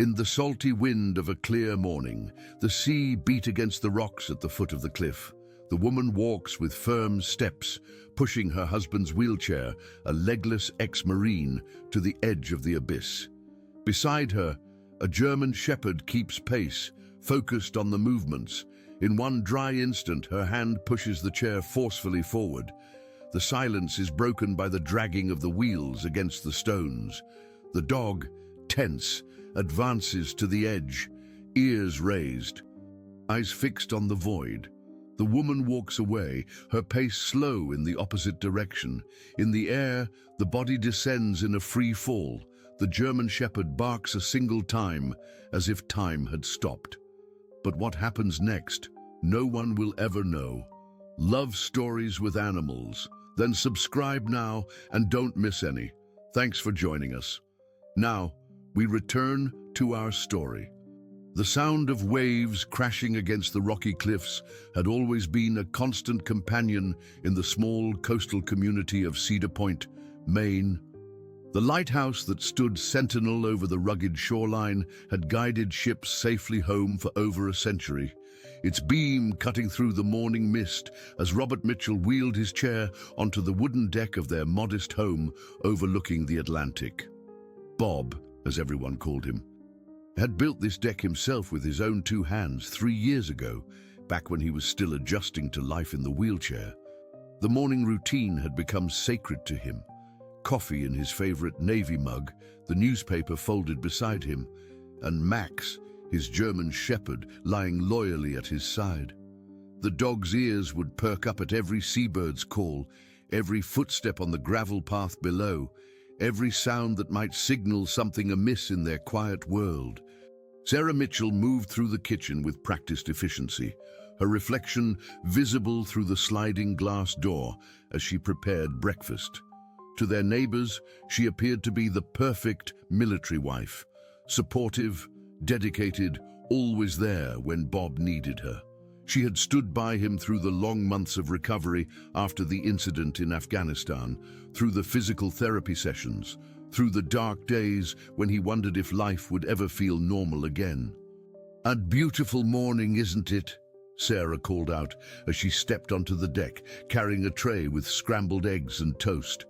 In the salty wind of a clear morning, the sea beat against the rocks at the foot of the cliff. The woman walks with firm steps, pushing her husband's wheelchair, a legless ex-marine, to the edge of the abyss. Beside her, a German shepherd keeps pace, focused on the movements. In one dry instant, her hand pushes the chair forcefully forward. The silence is broken by the dragging of the wheels against the stones. The dog, tense, advances to the edge, ears raised, eyes fixed on the void. The woman walks away, her pace slow in the opposite direction. In the air, the body descends in a free fall. The German shepherd barks a single time, as if time had stopped. But what happens next, no one will ever know. Love stories with animals. Then subscribe now and don't miss any. Thanks for joining us. Now, we return to our story. The sound of waves crashing against the rocky cliffs had always been a constant companion in the small coastal community of Cedar Point, Maine. The lighthouse that stood sentinel over the rugged shoreline had guided ships safely home for over a century, its beam cutting through the morning mist as Robert Mitchell wheeled his chair onto the wooden deck of their modest home overlooking the Atlantic. Bob, as everyone called him, had built this deck himself with his own 2 hands 3 years ago, back when he was still adjusting to life in the wheelchair. The morning routine had become sacred to him. Coffee in his favorite Navy mug, the newspaper folded beside him, and Max, his German shepherd, lying loyally at his side. The dog's ears would perk up at every seabird's call, every footstep on the gravel path below, every sound that might signal something amiss in their quiet world. Sarah Mitchell moved through the kitchen with practiced efficiency, her reflection visible through the sliding glass door as she prepared breakfast. To their neighbors, she appeared to be the perfect military wife, supportive, dedicated, always there when Bob needed her. She had stood by him through the long months of recovery after the incident in Afghanistan, through the physical therapy sessions, through the dark days when he wondered if life would ever feel normal again. "A beautiful morning, isn't it?" Sarah called out as she stepped onto the deck, carrying a tray with scrambled eggs and toast.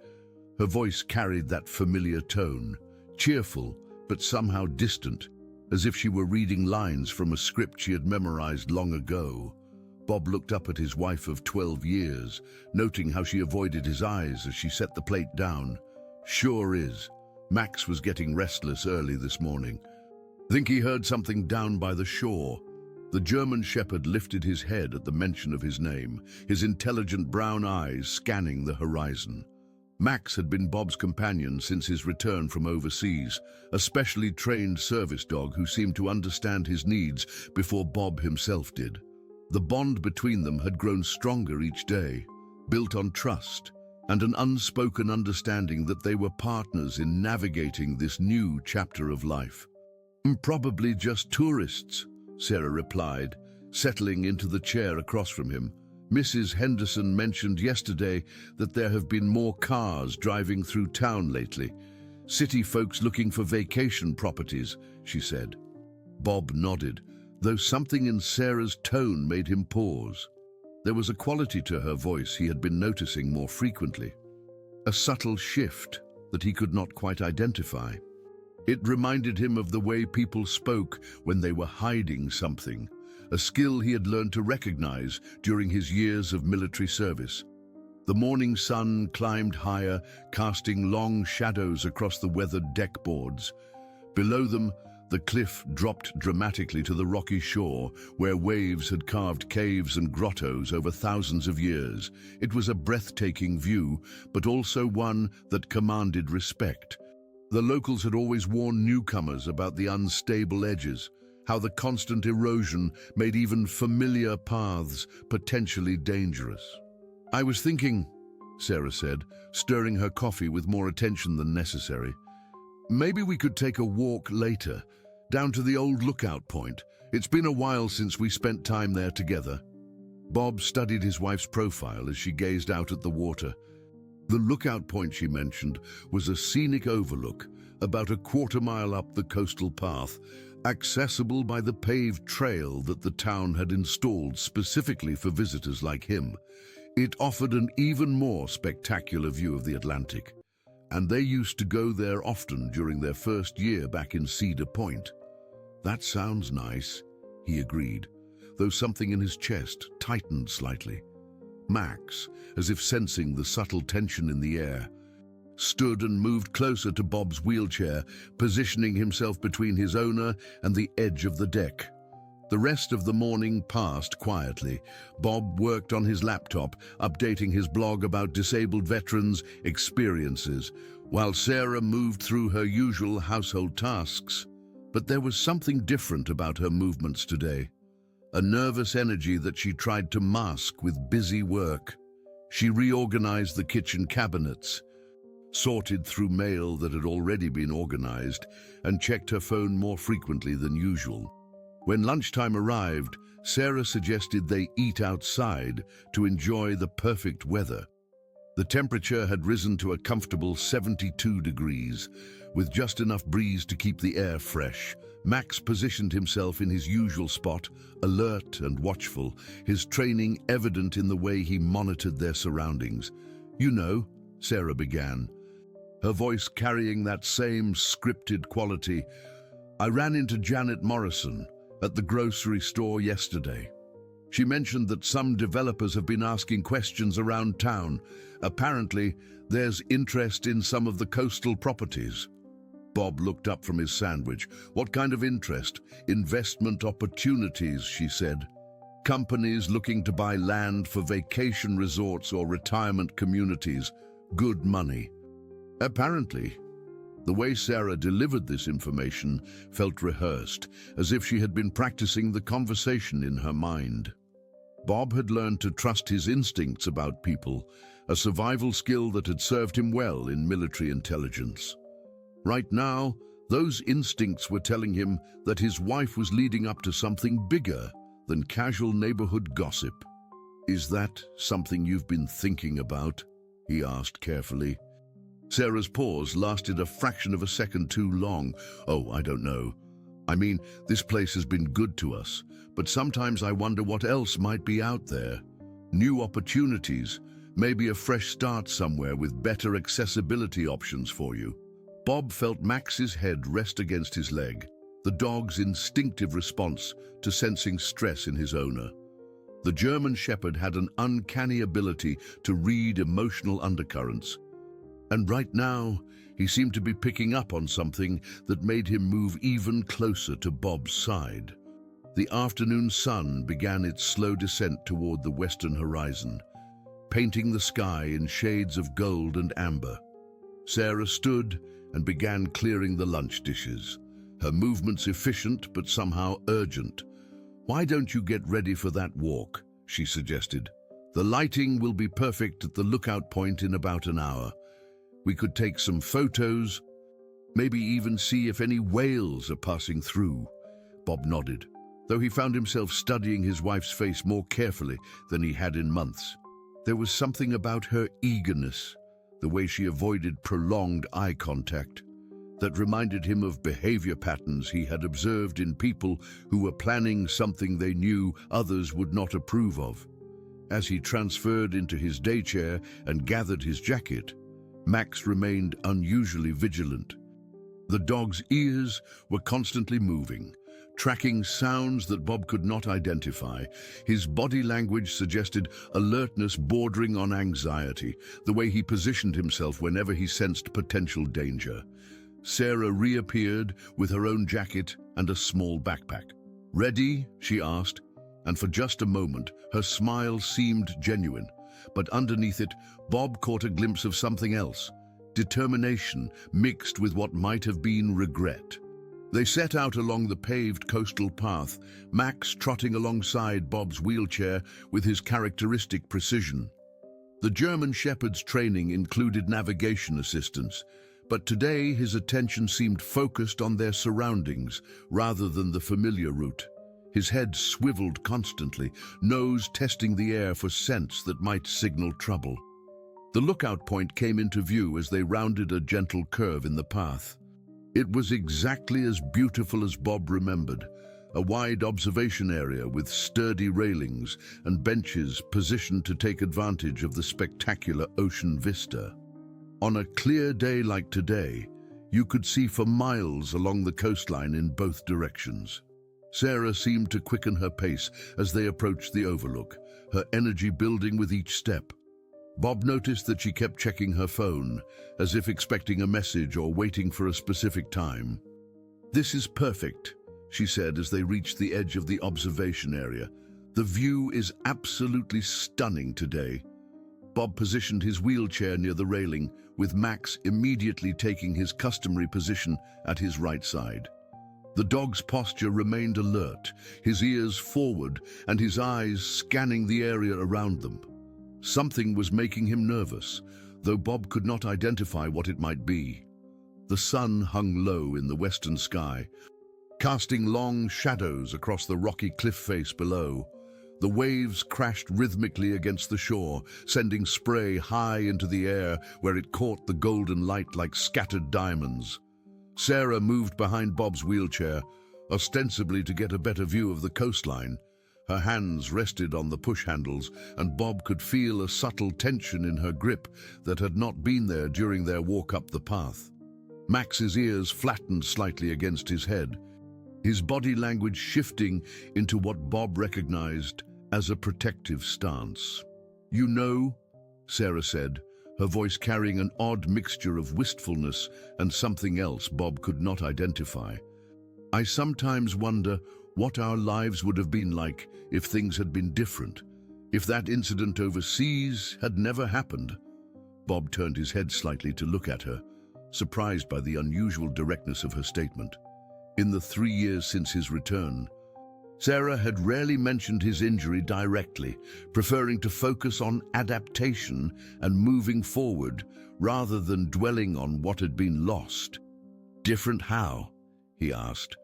Her voice carried that familiar tone, cheerful but somehow distant, as if she were reading lines from a script she had memorized long ago. Bob looked up at his wife of 12 years, noting how she avoided his eyes as she set the plate down. "Sure is. Max was getting restless early this morning. Think he heard something down by the shore." The German shepherd lifted his head at the mention of his name, his intelligent brown eyes scanning the horizon. Max had been Bob's companion since his return from overseas, a specially trained service dog who seemed to understand his needs before Bob himself did. The bond between them had grown stronger each day, built on trust and an unspoken understanding that they were partners in navigating this new chapter of life. "Probably just tourists," Sarah replied, settling into the chair across from him. "Mrs. Henderson mentioned yesterday that there have been more cars driving through town lately. City folks looking for vacation properties," she said. Bob nodded, though something in Sarah's tone made him pause. There was a quality to her voice he had been noticing more frequently, a subtle shift that he could not quite identify. It reminded him of the way people spoke when they were hiding something, a skill he had learned to recognize during his years of military service. The morning sun climbed higher, casting long shadows across the weathered deck boards. Below them, the cliff dropped dramatically to the rocky shore, where waves had carved caves and grottos over thousands of years. It was a breathtaking view, but also one that commanded respect. The locals had always warned newcomers about the unstable edges, how the constant erosion made even familiar paths potentially dangerous. "I was thinking," Sarah said, stirring her coffee with more attention than necessary, "maybe we could take a walk later, down to the old lookout point. It's been a while since we spent time there together." Bob studied his wife's profile as she gazed out at the water. The lookout point she mentioned was a scenic overlook, about a quarter-mile up the coastal path, accessible by the paved trail that the town had installed specifically for visitors like him. It offered an even more spectacular view of the Atlantic, and they used to go there often during their first year back in Cedar Point. "That sounds nice," he agreed, though something in his chest tightened slightly. Max, as if sensing the subtle tension in the air, stood and moved closer to Bob's wheelchair, positioning himself between his owner and the edge of the deck. The rest of the morning passed quietly. Bob worked on his laptop, updating his blog about disabled veterans' experiences, while Sarah moved through her usual household tasks. But there was something different about her movements today, a nervous energy that she tried to mask with busy work. She reorganized the kitchen cabinets, sorted through mail that had already been organized, and checked her phone more frequently than usual. When lunchtime arrived, Sarah suggested they eat outside to enjoy the perfect weather. The temperature had risen to a comfortable 72 degrees, with just enough breeze to keep the air fresh. Max positioned himself in his usual spot, alert and watchful, his training evident in the way he monitored their surroundings. "You know," Sarah began, her voice carrying that same scripted quality, "I ran into Janet Morrison at the grocery store yesterday. She mentioned that some developers have been asking questions around town. Apparently, there's interest in some of the coastal properties." Bob looked up from his sandwich. "What kind of interest?" "Investment opportunities," she said. "Companies looking to buy land for vacation resorts or retirement communities. Good money." Apparently. The way Sarah delivered this information felt rehearsed, as if she had been practicing the conversation in her mind. Bob had learned to trust his instincts about people, a survival skill that had served him well in military intelligence. Right now, those instincts were telling him that his wife was leading up to something bigger than casual neighborhood gossip. "Is that something you've been thinking about?" he asked carefully. Sarah's pause lasted a fraction of a second too long. "Oh, I don't know. I mean, this place has been good to us, but sometimes I wonder what else might be out there. New opportunities, maybe a fresh start somewhere with better accessibility options for you." Bob felt Max's head rest against his leg, the dog's instinctive response to sensing stress in his owner. The German Shepherd had an uncanny ability to read emotional undercurrents, and right now, he seemed to be picking up on something that made him move even closer to Bob's side. The afternoon sun began its slow descent toward the western horizon, painting the sky in shades of gold and amber. Sarah stood and began clearing the lunch dishes, her movements efficient but somehow urgent. "Why don't you get ready for that walk?" she suggested. "The lighting will be perfect at the lookout point in about an hour. We could take some photos, maybe even see if any whales are passing through." Bob nodded, though he found himself studying his wife's face more carefully than he had in months. There was something about her eagerness, the way she avoided prolonged eye contact, that reminded him of behavior patterns he had observed in people who were planning something they knew others would not approve of. As he transferred into his day chair and gathered his jacket, Max remained unusually vigilant. The dog's ears were constantly moving, tracking sounds that Bob could not identify. His body language suggested alertness bordering on anxiety, the way he positioned himself whenever he sensed potential danger. Sarah reappeared with her own jacket and a small backpack. "Ready?" she asked, and for just a moment her smile seemed genuine. But underneath it, Bob caught a glimpse of something else, determination mixed with what might have been regret. They set out along the paved coastal path, Max trotting alongside Bob's wheelchair with his characteristic precision. The German Shepherd's training included navigation assistance, but today his attention seemed focused on their surroundings rather than the familiar route. His head swiveled constantly, nose testing the air for scents that might signal trouble. The lookout point came into view as they rounded a gentle curve in the path. It was exactly as beautiful as Bob remembered, a wide observation area with sturdy railings and benches positioned to take advantage of the spectacular ocean vista. On a clear day like today, you could see for miles along the coastline in both directions. Sarah seemed to quicken her pace as they approached the overlook, her energy building with each step. Bob noticed that she kept checking her phone, as if expecting a message or waiting for a specific time. "This is perfect," she said as they reached the edge of the observation area. "The view is absolutely stunning today." Bob positioned his wheelchair near the railing, with Max immediately taking his customary position at his right side. The dog's posture remained alert, his ears forward and his eyes scanning the area around them. Something was making him nervous, though Bob could not identify what it might be. The sun hung low in the western sky, casting long shadows across the rocky cliff face below. The waves crashed rhythmically against the shore, sending spray high into the air where it caught the golden light like scattered diamonds. Sarah moved behind Bob's wheelchair, ostensibly to get a better view of the coastline. Her hands rested on the push handles, and Bob could feel a subtle tension in her grip that had not been there during their walk up the path. Max's ears flattened slightly against his head, his body language shifting into what Bob recognized as a protective stance. "You know," Sarah said, her voice carrying an odd mixture of wistfulness and something else Bob could not identify. "I sometimes wonder what our lives would have been like if things had been different, if that incident overseas had never happened." Bob turned his head slightly to look at her, surprised by the unusual directness of her statement. In the 3 years since his return, Sarah had rarely mentioned his injury directly, preferring to focus on adaptation and moving forward rather than dwelling on what had been lost. "Different how?" he asked,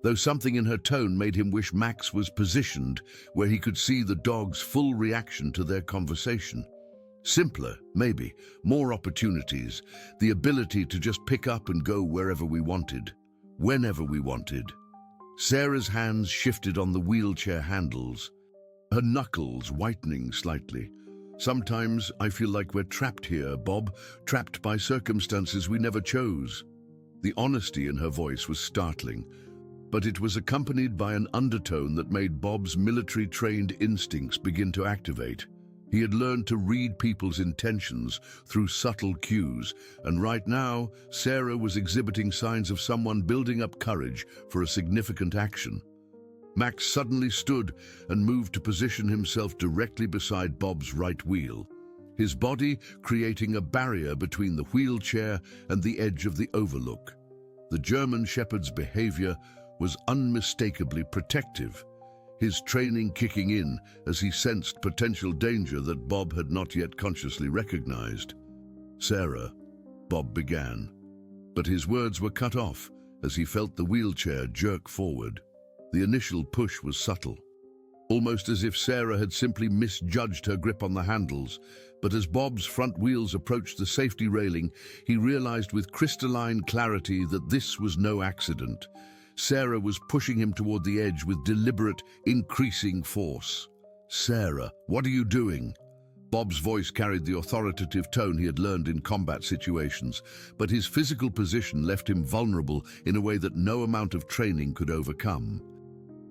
though something in her tone made him wish Max was positioned where he could see the dog's full reaction to their conversation. "Simpler, maybe, more opportunities, the ability to just pick up and go wherever we wanted, whenever we wanted." Sarah's hands shifted on the wheelchair handles, her knuckles whitening slightly. "Sometimes I feel like we're trapped here, Bob, trapped by circumstances we never chose." The honesty in her voice was startling, but it was accompanied by an undertone that made Bob's military-trained instincts begin to activate. He had learned to read people's intentions through subtle cues, and right now, Sarah was exhibiting signs of someone building up courage for a significant action. Max suddenly stood and moved to position himself directly beside Bob's right wheel, his body creating a barrier between the wheelchair and the edge of the overlook. The German Shepherd's behavior was unmistakably protective, his training kicking in as he sensed potential danger that Bob had not yet consciously recognized. "Sarah," Bob began, but his words were cut off as he felt the wheelchair jerk forward. The initial push was subtle, almost as if Sarah had simply misjudged her grip on the handles, but as Bob's front wheels approached the safety railing, he realized with crystalline clarity that this was no accident. Sarah was pushing him toward the edge with deliberate, increasing force. "Sarah, what are you doing?" Bob's voice carried the authoritative tone he had learned in combat situations, but his physical position left him vulnerable in a way that no amount of training could overcome.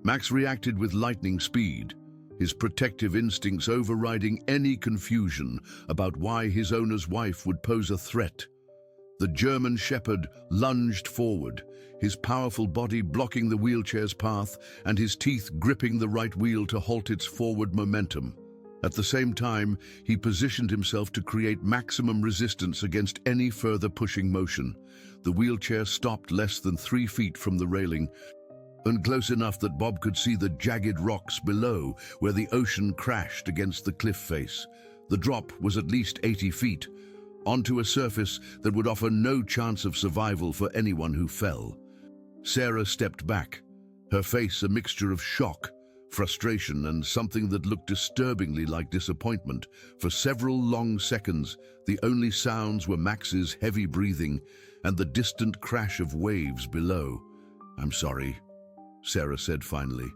Max reacted with lightning speed, his protective instincts overriding any confusion about why his owner's wife would pose a threat. The German Shepherd lunged forward, his powerful body blocking the wheelchair's path and his teeth gripping the right wheel to halt its forward momentum. At the same time, he positioned himself to create maximum resistance against any further pushing motion. The wheelchair stopped less than 3 feet from the railing, and close enough that Bob could see the jagged rocks below where the ocean crashed against the cliff face. The drop was at least 80 feet, onto a surface that would offer no chance of survival for anyone who fell. Sarah stepped back, her face a mixture of shock, frustration, and something that looked disturbingly like disappointment. For several long seconds, the only sounds were Max's heavy breathing and the distant crash of waves below. "I'm sorry," Sarah said finally,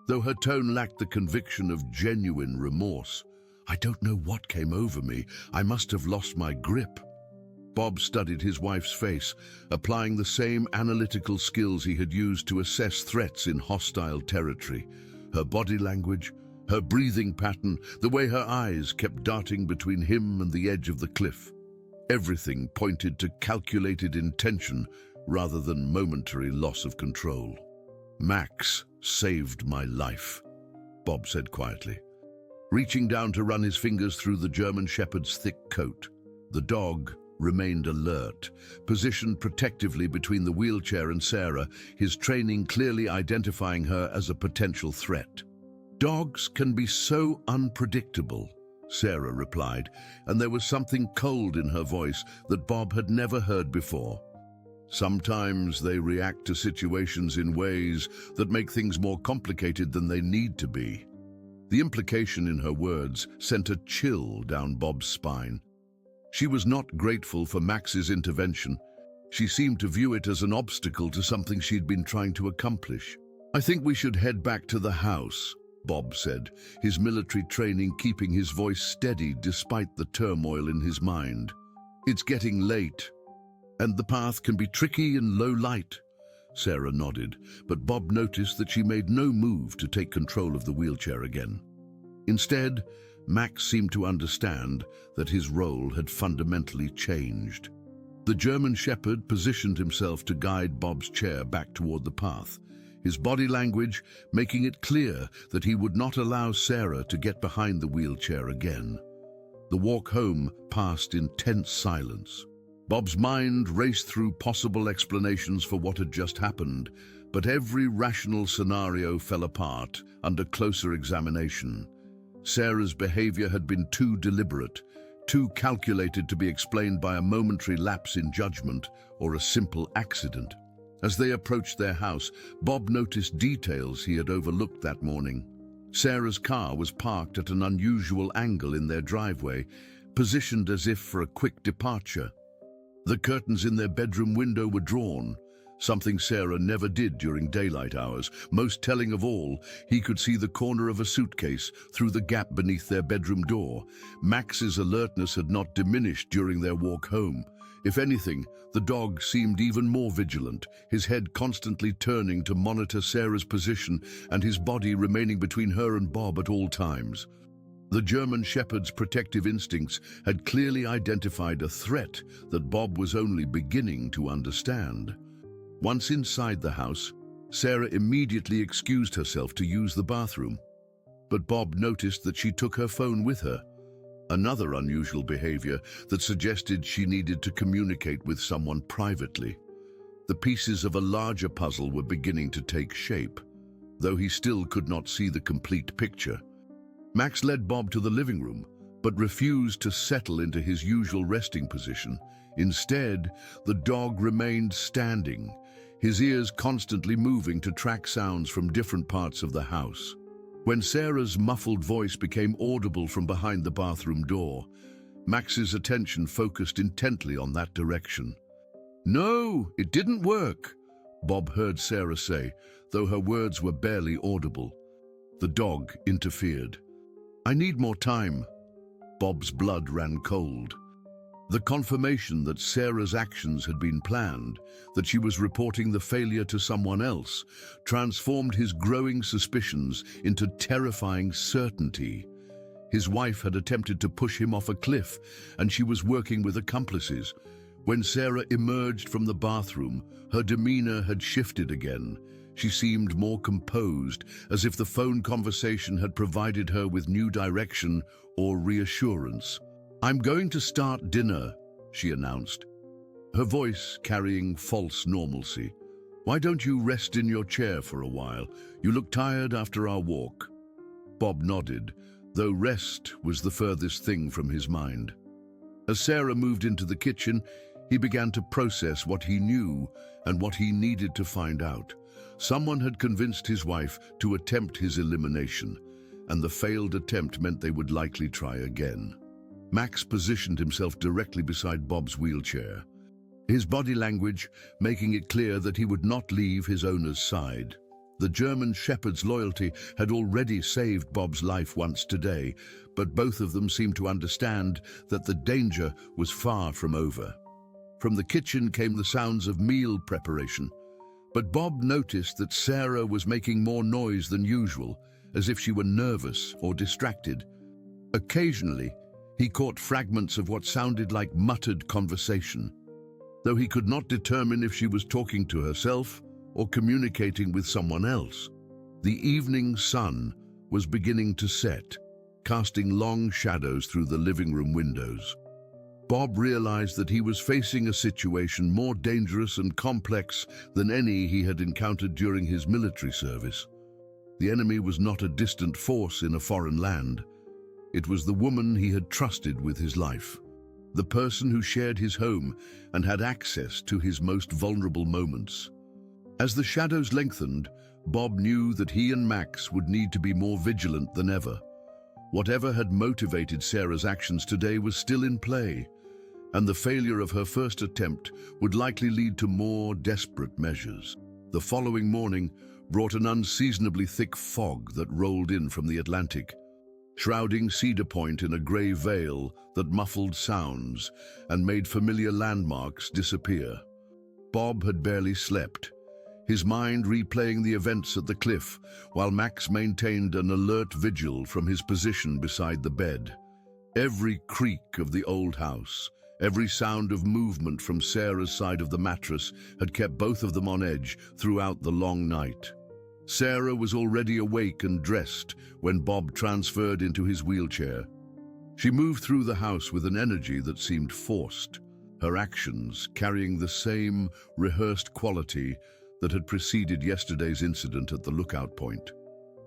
though her tone lacked the conviction of genuine remorse. "I don't know what came over me. I must have lost my grip." Bob studied his wife's face, applying the same analytical skills he had used to assess threats in hostile territory. Her body language, her breathing pattern, the way her eyes kept darting between him and the edge of the cliff. Everything pointed to calculated intention rather than momentary loss of control. "Max saved my life," Bob said quietly, reaching down to run his fingers through the German Shepherd's thick coat. The dog remained alert, positioned protectively between the wheelchair and Sarah, his training clearly identifying her as a potential threat. "Dogs can be so unpredictable," Sarah replied, and there was something cold in her voice that Bob had never heard before. "Sometimes they react to situations in ways that make things more complicated than they need to be." The implication in her words sent a chill down Bob's spine. She was not grateful for Max's intervention. She seemed to view it as an obstacle to something she'd been trying to accomplish. "I think we should head back to the house," Bob said, his military training keeping his voice steady despite the turmoil in his mind. "It's getting late, and the path can be tricky in low light." Sarah nodded, but Bob noticed that she made no move to take control of the wheelchair again. Instead, Max seemed to understand that his role had fundamentally changed. The German Shepherd positioned himself to guide Bob's chair back toward the path, his body language making it clear that he would not allow Sarah to get behind the wheelchair again. The walk home passed in tense silence. Bob's mind raced through possible explanations for what had just happened, but every rational scenario fell apart under closer examination. Sarah's behavior had been too deliberate, too calculated to be explained by a momentary lapse in judgment or a simple accident. As they approached their house, Bob noticed details he had overlooked that morning. Sarah's car was parked at an unusual angle in their driveway, positioned as if for a quick departure. The curtains in their bedroom window were drawn, something Sarah never did during daylight hours. Most telling of all, he could see the corner of a suitcase through the gap beneath their bedroom door. Max's alertness had not diminished during their walk home. If anything, the dog seemed even more vigilant, his head constantly turning to monitor Sarah's position and his body remaining between her and Bob at all times. The German Shepherd's protective instincts had clearly identified a threat that Bob was only beginning to understand. Once inside the house, Sarah immediately excused herself to use the bathroom. But Bob noticed that she took her phone with her, another unusual behavior that suggested she needed to communicate with someone privately. The pieces of a larger puzzle were beginning to take shape, though he still could not see the complete picture. Max led Bob to the living room, but refused to settle into his usual resting position. Instead, the dog remained standing, his ears constantly moving to track sounds from different parts of the house. When Sarah's muffled voice became audible from behind the bathroom door, Max's attention focused intently on that direction. "No, it didn't work," Bob heard Sarah say, though her words were barely audible. The dog interfered. "I need more time." Bob's blood ran cold. The confirmation that Sarah's actions had been planned, that she was reporting the failure to someone else, transformed his growing suspicions into terrifying certainty. His wife had attempted to push him off a cliff, and she was working with accomplices. When Sarah emerged from the bathroom, her demeanor had shifted again. She seemed more composed, as if the phone conversation had provided her with new direction or reassurance. "I'm going to start dinner," she announced, her voice carrying false normalcy. "Why don't you rest in your chair for a while? You look tired after our walk." Bob nodded, though rest was the furthest thing from his mind. As Sarah moved into the kitchen, he began to process what he knew and what he needed to find out. Someone had convinced his wife to attempt his elimination, and the failed attempt meant they would likely try again. Max positioned himself directly beside Bob's wheelchair. his body language making it clear that he would not leave his owner's side. The German shepherd's loyalty had already saved Bob's life once today, but both of them seemed to understand that the danger was far from over. From the kitchen came the sounds of meal preparation, but Bob noticed that Sarah was making more noise than usual, as if she were nervous or distracted. Occasionally, he caught fragments of what sounded like muttered conversation, though he could not determine if she was talking to herself or communicating with someone else. The evening sun was beginning to set, casting long shadows through the living room windows. Bob realized that he was facing a situation more dangerous and complex than any he had encountered during his military service. The enemy was not a distant force in a foreign land. It was the woman he had trusted with his life, the person who shared his home and had access to his most vulnerable moments. As the shadows lengthened, Bob knew that he and Max would need to be more vigilant than ever. Whatever had motivated Sarah's actions today was still in play, and the failure of her first attempt would likely lead to more desperate measures. The following morning brought an unseasonably thick fog that rolled in from the Atlantic, shrouding Cedar Point in a grey veil that muffled sounds and made familiar landmarks disappear. Bob had barely slept, his mind replaying the events at the cliff, while Max maintained an alert vigil from his position beside the bed. Every creak of the old house, every sound of movement from Sarah's side of the mattress had kept both of them on edge throughout the long night. Sarah was already awake and dressed when Bob transferred into his wheelchair. She moved through the house with an energy that seemed forced, her actions carrying the same rehearsed quality that had preceded yesterday's incident at the lookout point.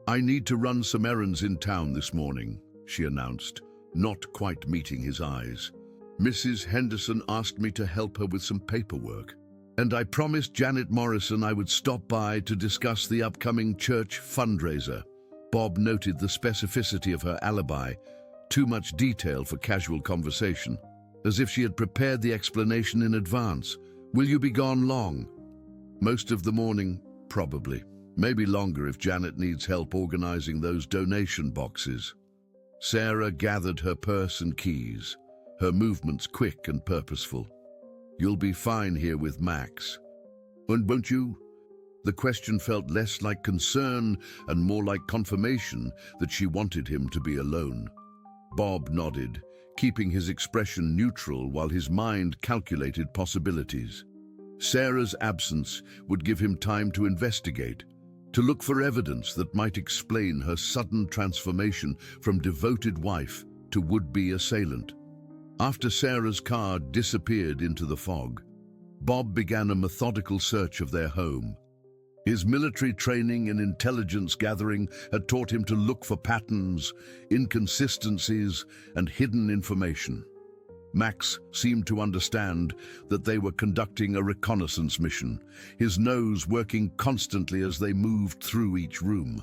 "I need to run some errands in town this morning," she announced, not quite meeting his eyes. "Mrs. Henderson asked me to help her with some paperwork, and I promised Janet Morrison I would stop by to discuss the upcoming church fundraiser." Bob noted the specificity of her alibi, too much detail for casual conversation, as if she had prepared the explanation in advance. "Will you be gone long?" "Most of the morning, probably. Maybe longer if Janet needs help organizing those donation boxes." Sarah gathered her purse and keys, her movements quick and purposeful. "You'll be fine here with Max. And won't you?" The question felt less like concern and more like confirmation that she wanted him to be alone. Bob nodded, keeping his expression neutral while his mind calculated possibilities. Sarah's absence would give him time to investigate, to look for evidence that might explain her sudden transformation from devoted wife to would-be assailant. After Sarah's car disappeared into the fog, Bob began a methodical search of their home. His military training and intelligence gathering had taught him to look for patterns, inconsistencies, and hidden information. Max seemed to understand that they were conducting a reconnaissance mission, his nose working constantly as they moved through each room.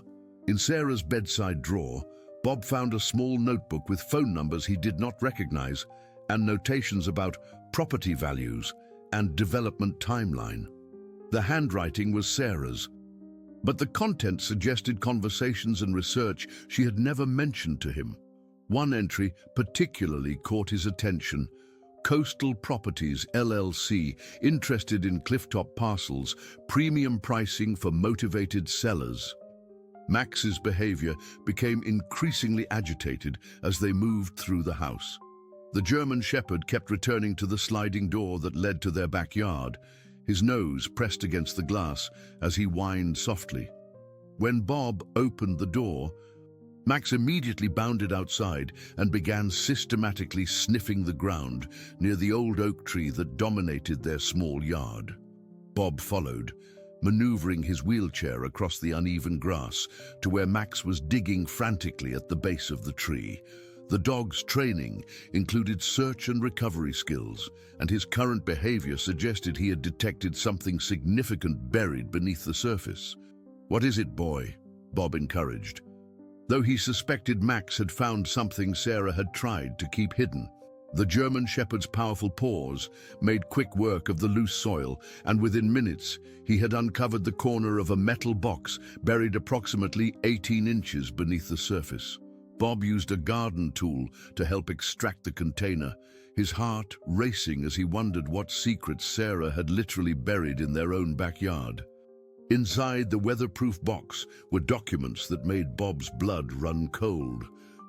In Sarah's bedside drawer, Bob found a small notebook with phone numbers he did not recognize and notations about property values and development timeline. The handwriting was Sarah's, but the content suggested conversations and research she had never mentioned to him. One entry particularly caught his attention. Coastal Properties, LLC, interested in clifftop parcels, premium pricing for motivated sellers. Max's behavior became increasingly agitated as they moved through the house. The German shepherd kept returning to the sliding door that led to their backyard, his nose pressed against the glass as he whined softly. When Bob opened the door, Max immediately bounded outside and began systematically sniffing the ground near the old oak tree that dominated their small yard. Bob followed, maneuvering his wheelchair across the uneven grass to where Max was digging frantically at the base of the tree. The dog's training included search and recovery skills, and his current behavior suggested he had detected something significant buried beneath the surface. "What is it, boy?" Bob encouraged, though he suspected Max had found something Sarah had tried to keep hidden. The German shepherd's powerful paws made quick work of the loose soil, and within minutes he had uncovered the corner of a metal box buried approximately 18 inches beneath the surface. Bob used a garden tool to help extract the container, his heart racing as he wondered what secrets Sarah had literally buried in their own backyard. Inside the weatherproof box were documents that made Bob's blood run cold.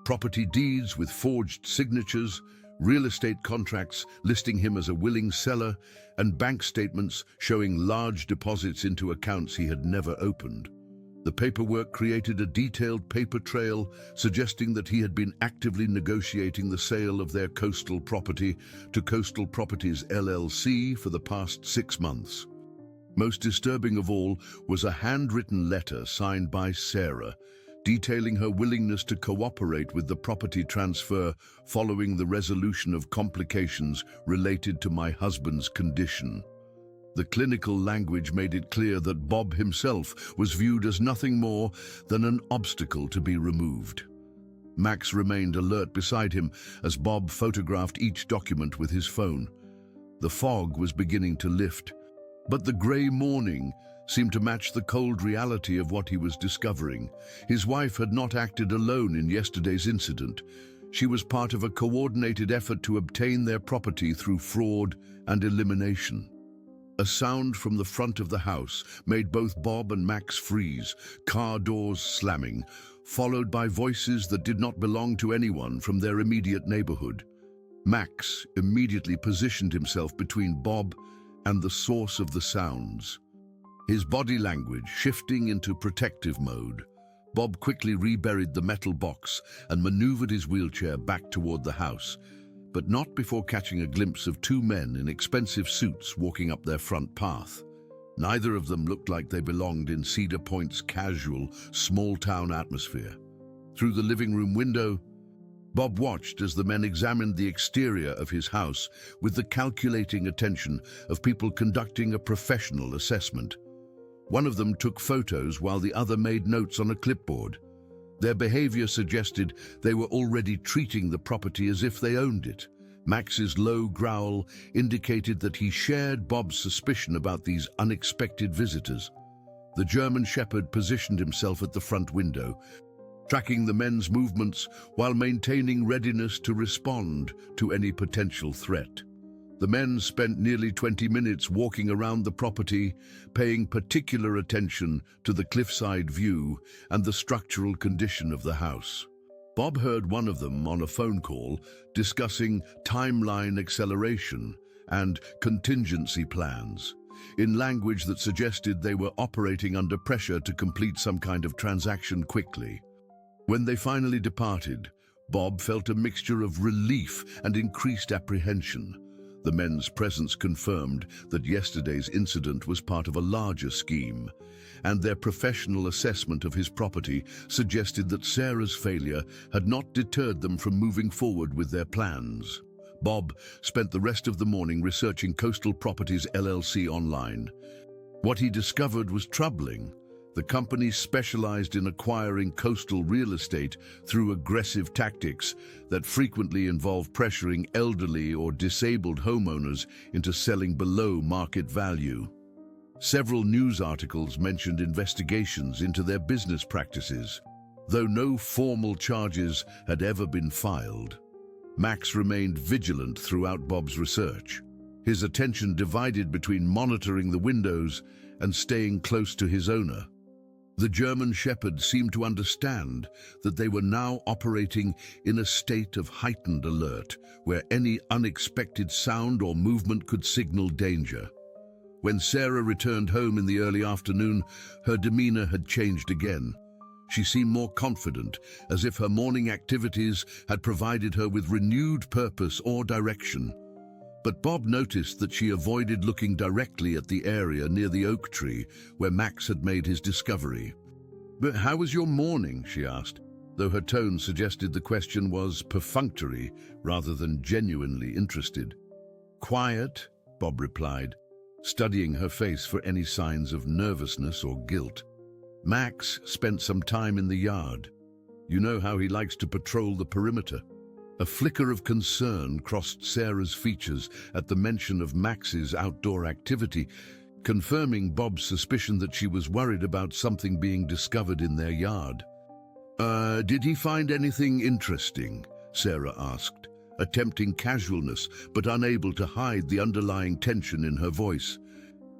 Property deeds with forged signatures, real estate contracts listing him as a willing seller, and bank statements showing large deposits into accounts he had never opened. The paperwork created a detailed paper trail suggesting that he had been actively negotiating the sale of their coastal property to Coastal Properties LLC for the past 6 months. Most disturbing of all was a handwritten letter signed by Sarah, detailing her willingness to cooperate with the property transfer following the resolution of complications related to my husband's condition. The clinical language made it clear that Bob himself was viewed as nothing more than an obstacle to be removed. Max remained alert beside him as Bob photographed each document with his phone. The fog was beginning to lift, but the grey morning seemed to match the cold reality of what he was discovering. His wife had not acted alone in yesterday's incident. She was part of a coordinated effort to obtain their property through fraud and elimination. A sound from the front of the house made both Bob and Max freeze, car doors slamming, followed by voices that did not belong to anyone from their immediate neighborhood. Max immediately positioned himself between Bob and the source of the sounds. His body language shifting into protective mode, Bob quickly reburied the metal box and maneuvered his wheelchair back toward the house, but not before catching a glimpse of 2 men in expensive suits walking up their front path. Neither of them looked like they belonged in Cedar Point's casual, small-town atmosphere. Through the living room window, Bob watched as the men examined the exterior of his house with the calculating attention of people conducting a professional assessment. One of them took photos while the other made notes on a clipboard. Their behavior suggested they were already treating the property as if they owned it. Max's low growl indicated that he shared Bob's suspicion about these unexpected visitors. The German shepherd positioned himself at the front window, tracking the men's movements while maintaining readiness to respond to any potential threat. The men spent nearly 20 minutes walking around the property, paying particular attention to the cliffside view and the structural condition of the house. Bob heard one of them on a phone call discussing timeline acceleration and contingency plans, in language that suggested they were operating under pressure to complete some kind of transaction quickly. When they finally departed, Bob felt a mixture of relief and increased apprehension. The men's presence confirmed that yesterday's incident was part of a larger scheme, and their professional assessment of his property suggested that Sarah's failure had not deterred them from moving forward with their plans. Bob spent the rest of the morning researching Coastal Properties LLC online. What he discovered was troubling. The company specialized in acquiring coastal real estate through aggressive tactics that frequently involve pressuring elderly or disabled homeowners into selling below market value. Several news articles mentioned investigations into their business practices, though no formal charges had ever been filed. Max remained vigilant throughout Bob's research, his attention divided between monitoring the windows and staying close to his owner. The German shepherd seemed to understand that they were now operating in a state of heightened alert, where any unexpected sound or movement could signal danger. When Sarah returned home in the early afternoon, her demeanor had changed again. She seemed more confident, as if her morning activities had provided her with renewed purpose or direction. But Bob noticed that she avoided looking directly at the area near the oak tree where Max had made his discovery. "But how was your morning?" she asked, though her tone suggested the question was perfunctory rather than genuinely interested. "Quiet," Bob replied, studying her face for any signs of nervousness or guilt. "Max spent some time in the yard. You know how he likes to patrol the perimeter." A flicker of concern crossed Sarah's features at the mention of Max's outdoor activity, confirming Bob's suspicion that she was worried about something being discovered in their yard. Did he find anything interesting?" Sarah asked, attempting casualness but unable to hide the underlying tension in her voice.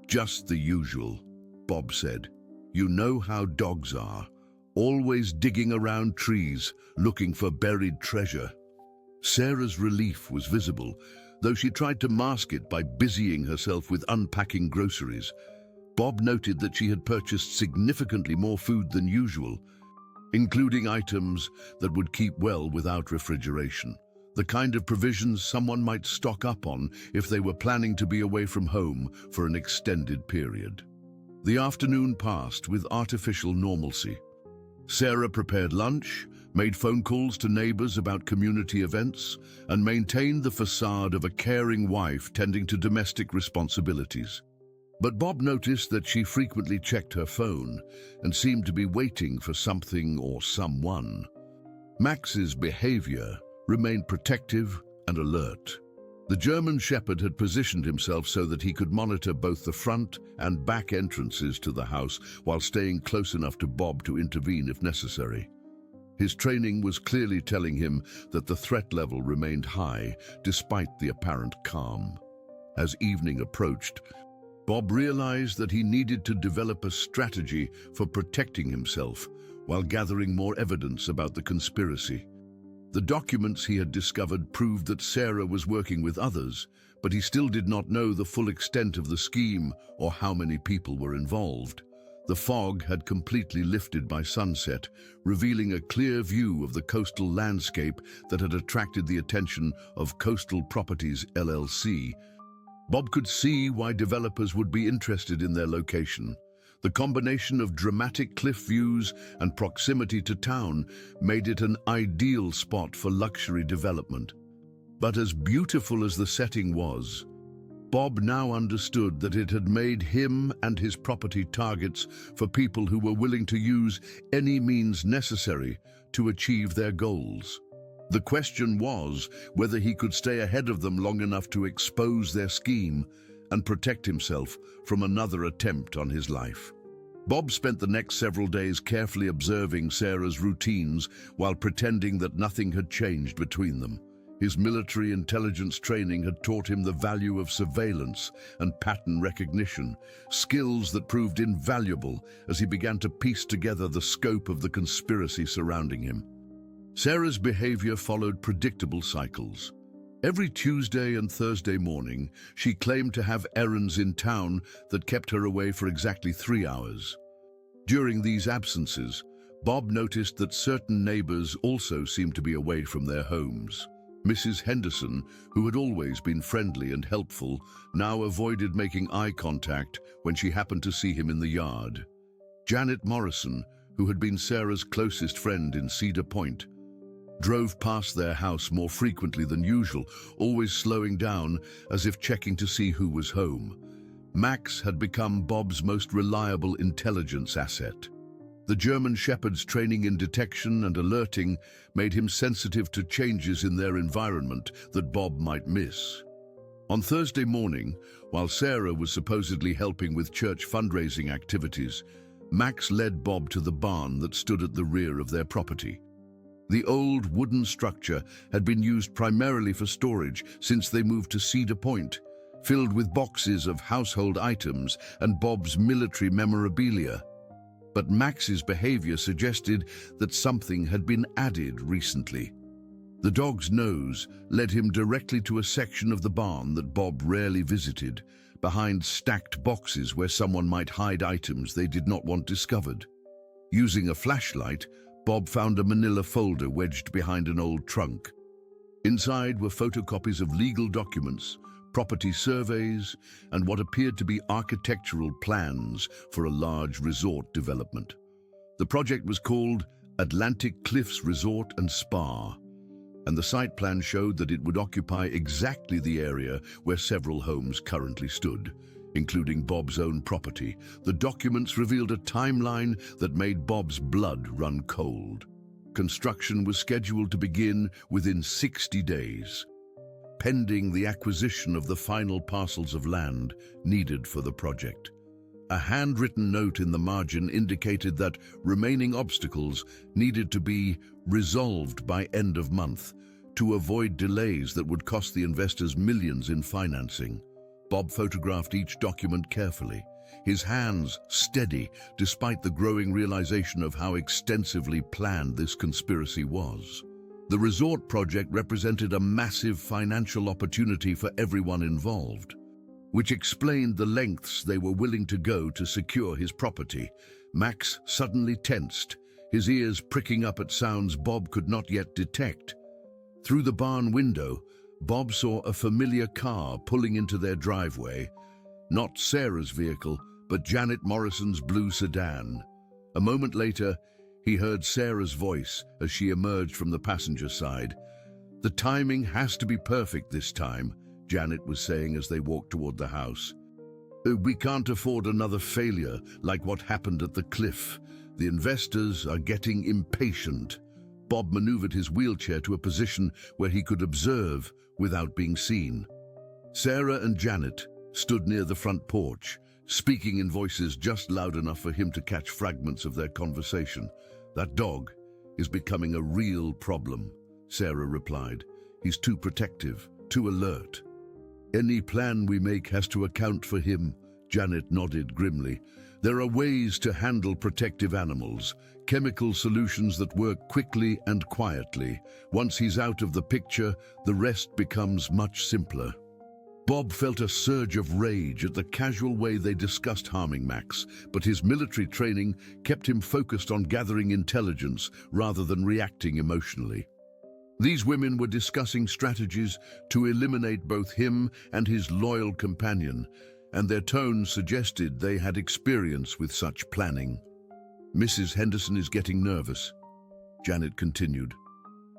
"Just the usual," Bob said. "You know how dogs are, always digging around trees, looking for buried treasure." Sarah's relief was visible, though she tried to mask it by busying herself with unpacking groceries. Bob noted that she had purchased significantly more food than usual, including items that would keep well without refrigeration, the kind of provisions someone might stock up on if they were planning to be away from home for an extended period. The afternoon passed with artificial normalcy. Sarah prepared lunch, made phone calls to neighbors about community events, and maintained the facade of a caring wife tending to domestic responsibilities. But Bob noticed that she frequently checked her phone and seemed to be waiting for something or someone. Max's behavior remained protective and alert. The German Shepherd had positioned himself so that he could monitor both the front and back entrances to the house while staying close enough to Bob to intervene if necessary. His training was clearly telling him that the threat level remained high despite the apparent calm. As evening approached, Bob realized that he needed to develop a strategy for protecting himself while gathering more evidence about the conspiracy. The documents he had discovered proved that Sarah was working with others, but he still did not know the full extent of the scheme or how many people were involved. The fog had completely lifted by sunset, revealing a clear view of the coastal landscape that had attracted the attention of Coastal Properties LLC. Bob could see why developers would be interested in their location. The combination of dramatic cliff views and proximity to town made it an ideal spot for luxury development. But as beautiful as the setting was, Bob now understood that it had made him and his property targets for people who were willing to use any means necessary to achieve their goals. The question was whether he could stay ahead of them long enough to expose their scheme and protect himself from another attempt on his life. Bob spent the next several days carefully observing Sarah's routines while pretending that nothing had changed between them. His military intelligence training had taught him the value of surveillance and pattern recognition, skills that proved invaluable as he began to piece together the scope of the conspiracy surrounding him. Sarah's behavior followed predictable cycles. Every Tuesday and Thursday morning, she claimed to have errands in town that kept her away for exactly 3 hours. During these absences, Bob noticed that certain neighbors also seemed to be away from their homes. Mrs. Henderson, who had always been friendly and helpful, now avoided making eye contact when she happened to see him in the yard. Janet Morrison, who had been Sarah's closest friend in Cedar Point, drove past their house more frequently than usual, always slowing down as if checking to see who was home. Max had become Bob's most reliable intelligence asset. The German Shepherd's training in detection and alerting made him sensitive to changes in their environment that Bob might miss. On Thursday morning, while Sarah was supposedly helping with church fundraising activities, Max led Bob to the barn that stood at the rear of their property. The old wooden structure had been used primarily for storage since they moved to Cedar Point, filled with boxes of household items and Bob's military memorabilia. But Max's behavior suggested that something had been added recently. The dog's nose led him directly to a section of the barn that Bob rarely visited, behind stacked boxes where someone might hide items they did not want discovered. Using a flashlight, Bob found a manila folder wedged behind an old trunk. Inside were photocopies of legal documents, property surveys, and what appeared to be architectural plans for a large resort development. The project was called Atlantic Cliffs Resort and Spa, and the site plan showed that it would occupy exactly the area where several homes currently stood, including Bob's own property. The documents revealed a timeline that made Bob's blood run cold. Construction was scheduled to begin within 60 days, pending the acquisition of the final parcels of land needed for the project. A handwritten note in the margin indicated that remaining obstacles needed to be resolved by end of month to avoid delays that would cost the investors millions in financing. Bob photographed each document carefully, his hands steady despite the growing realization of how extensively planned this conspiracy was. The resort project represented a massive financial opportunity for everyone involved, which explained the lengths they were willing to go to secure his property. Max suddenly tensed, his ears pricking up at sounds Bob could not yet detect. Through the barn window, Bob saw a familiar car pulling into their driveway. Not Sarah's vehicle, but Janet Morrison's blue sedan. A moment later, he heard Sarah's voice as she emerged from the passenger side. "The timing has to be perfect this time," Janet was saying as they walked toward the house. "We can't afford another failure like what happened at the cliff. The investors are getting impatient." Bob maneuvered his wheelchair to a position where he could observe without being seen. Sarah and Janet stood near the front porch, speaking in voices just loud enough for him to catch fragments of their conversation. "That dog is becoming a real problem," Sarah replied. "He's too protective, too alert." "Any plan we make has to account for him," Janet nodded grimly. "There are ways to handle protective animals, chemical solutions that work quickly and quietly. Once he's out of the picture, the rest becomes much simpler." Bob felt a surge of rage at the casual way they discussed harming Max, but his military training kept him focused on gathering intelligence rather than reacting emotionally. These women were discussing strategies to eliminate both him and his loyal companion, and their tones suggested they had experience with such planning. "Mrs. Henderson is getting nervous," Janet continued.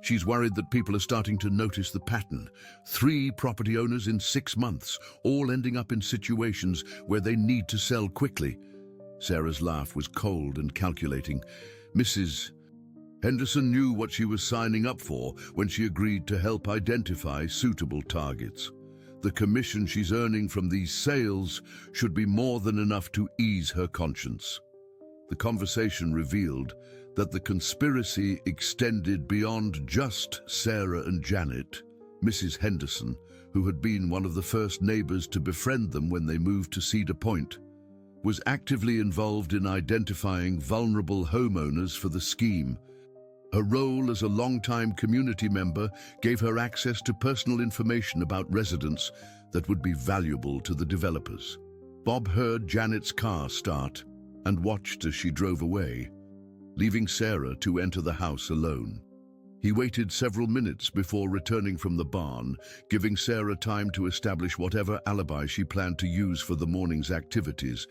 "She's worried that people are starting to notice the pattern. 3 property owners in 6 months, all ending up in situations where they need to sell quickly." Sarah's laugh was cold and calculating. "Mrs. Henderson knew what she was signing up for when she agreed to help identify suitable targets. The commission she's earning from these sales should be more than enough to ease her conscience." The conversation revealed that the conspiracy extended beyond just Sarah and Janet. Mrs. Henderson, who had been one of the first neighbors to befriend them when they moved to Cedar Point, was actively involved in identifying vulnerable homeowners for the scheme. Her role as a longtime community member gave her access to personal information about residents that would be valuable to the developers. Bob heard Janet's car start and watched as she drove away, leaving Sarah to enter the house alone. He waited several minutes before returning from the barn, giving Sarah time to establish whatever alibi she planned to use for the morning's activities.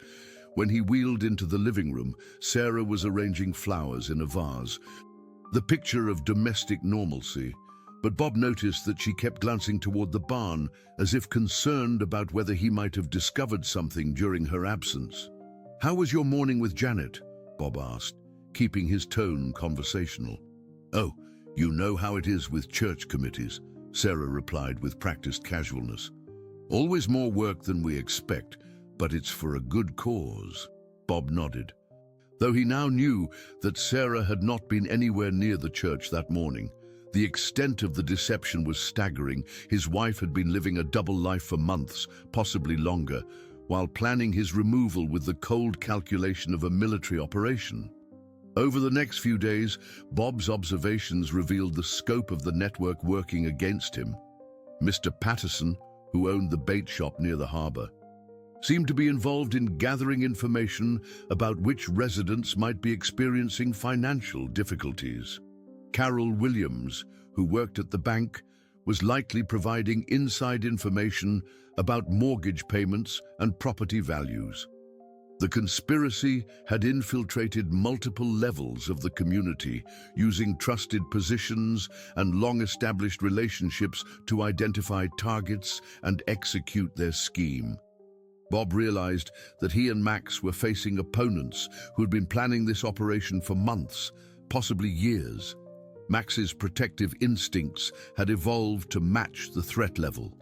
When he wheeled into the living room, Sarah was arranging flowers in a vase, the picture of domestic normalcy. But Bob noticed that she kept glancing toward the barn, as if concerned about whether he might have discovered something during her absence. "How was your morning with Janet?" Bob asked, keeping his tone conversational. "Oh, you know how it is with church committees," Sarah replied with practiced casualness. "Always more work than we expect, but it's for a good cause." Bob nodded. Though he now knew that Sarah had not been anywhere near the church that morning, the extent of the deception was staggering. His wife had been living a double life for months, possibly longer, while planning his removal with the cold calculation of a military operation. Over the next few days, Bob's observations revealed the scope of the network working against him. Mr. Patterson, who owned the bait shop near the harbor, seemed to be involved in gathering information about which residents might be experiencing financial difficulties. Carol Williams, who worked at the bank, was likely providing inside information about mortgage payments and property values. The conspiracy had infiltrated multiple levels of the community, using trusted positions and long-established relationships to identify targets and execute their scheme. Bob realized that he and Max were facing opponents who had been planning this operation for months, possibly years. Max's protective instincts had evolved to match the threat level.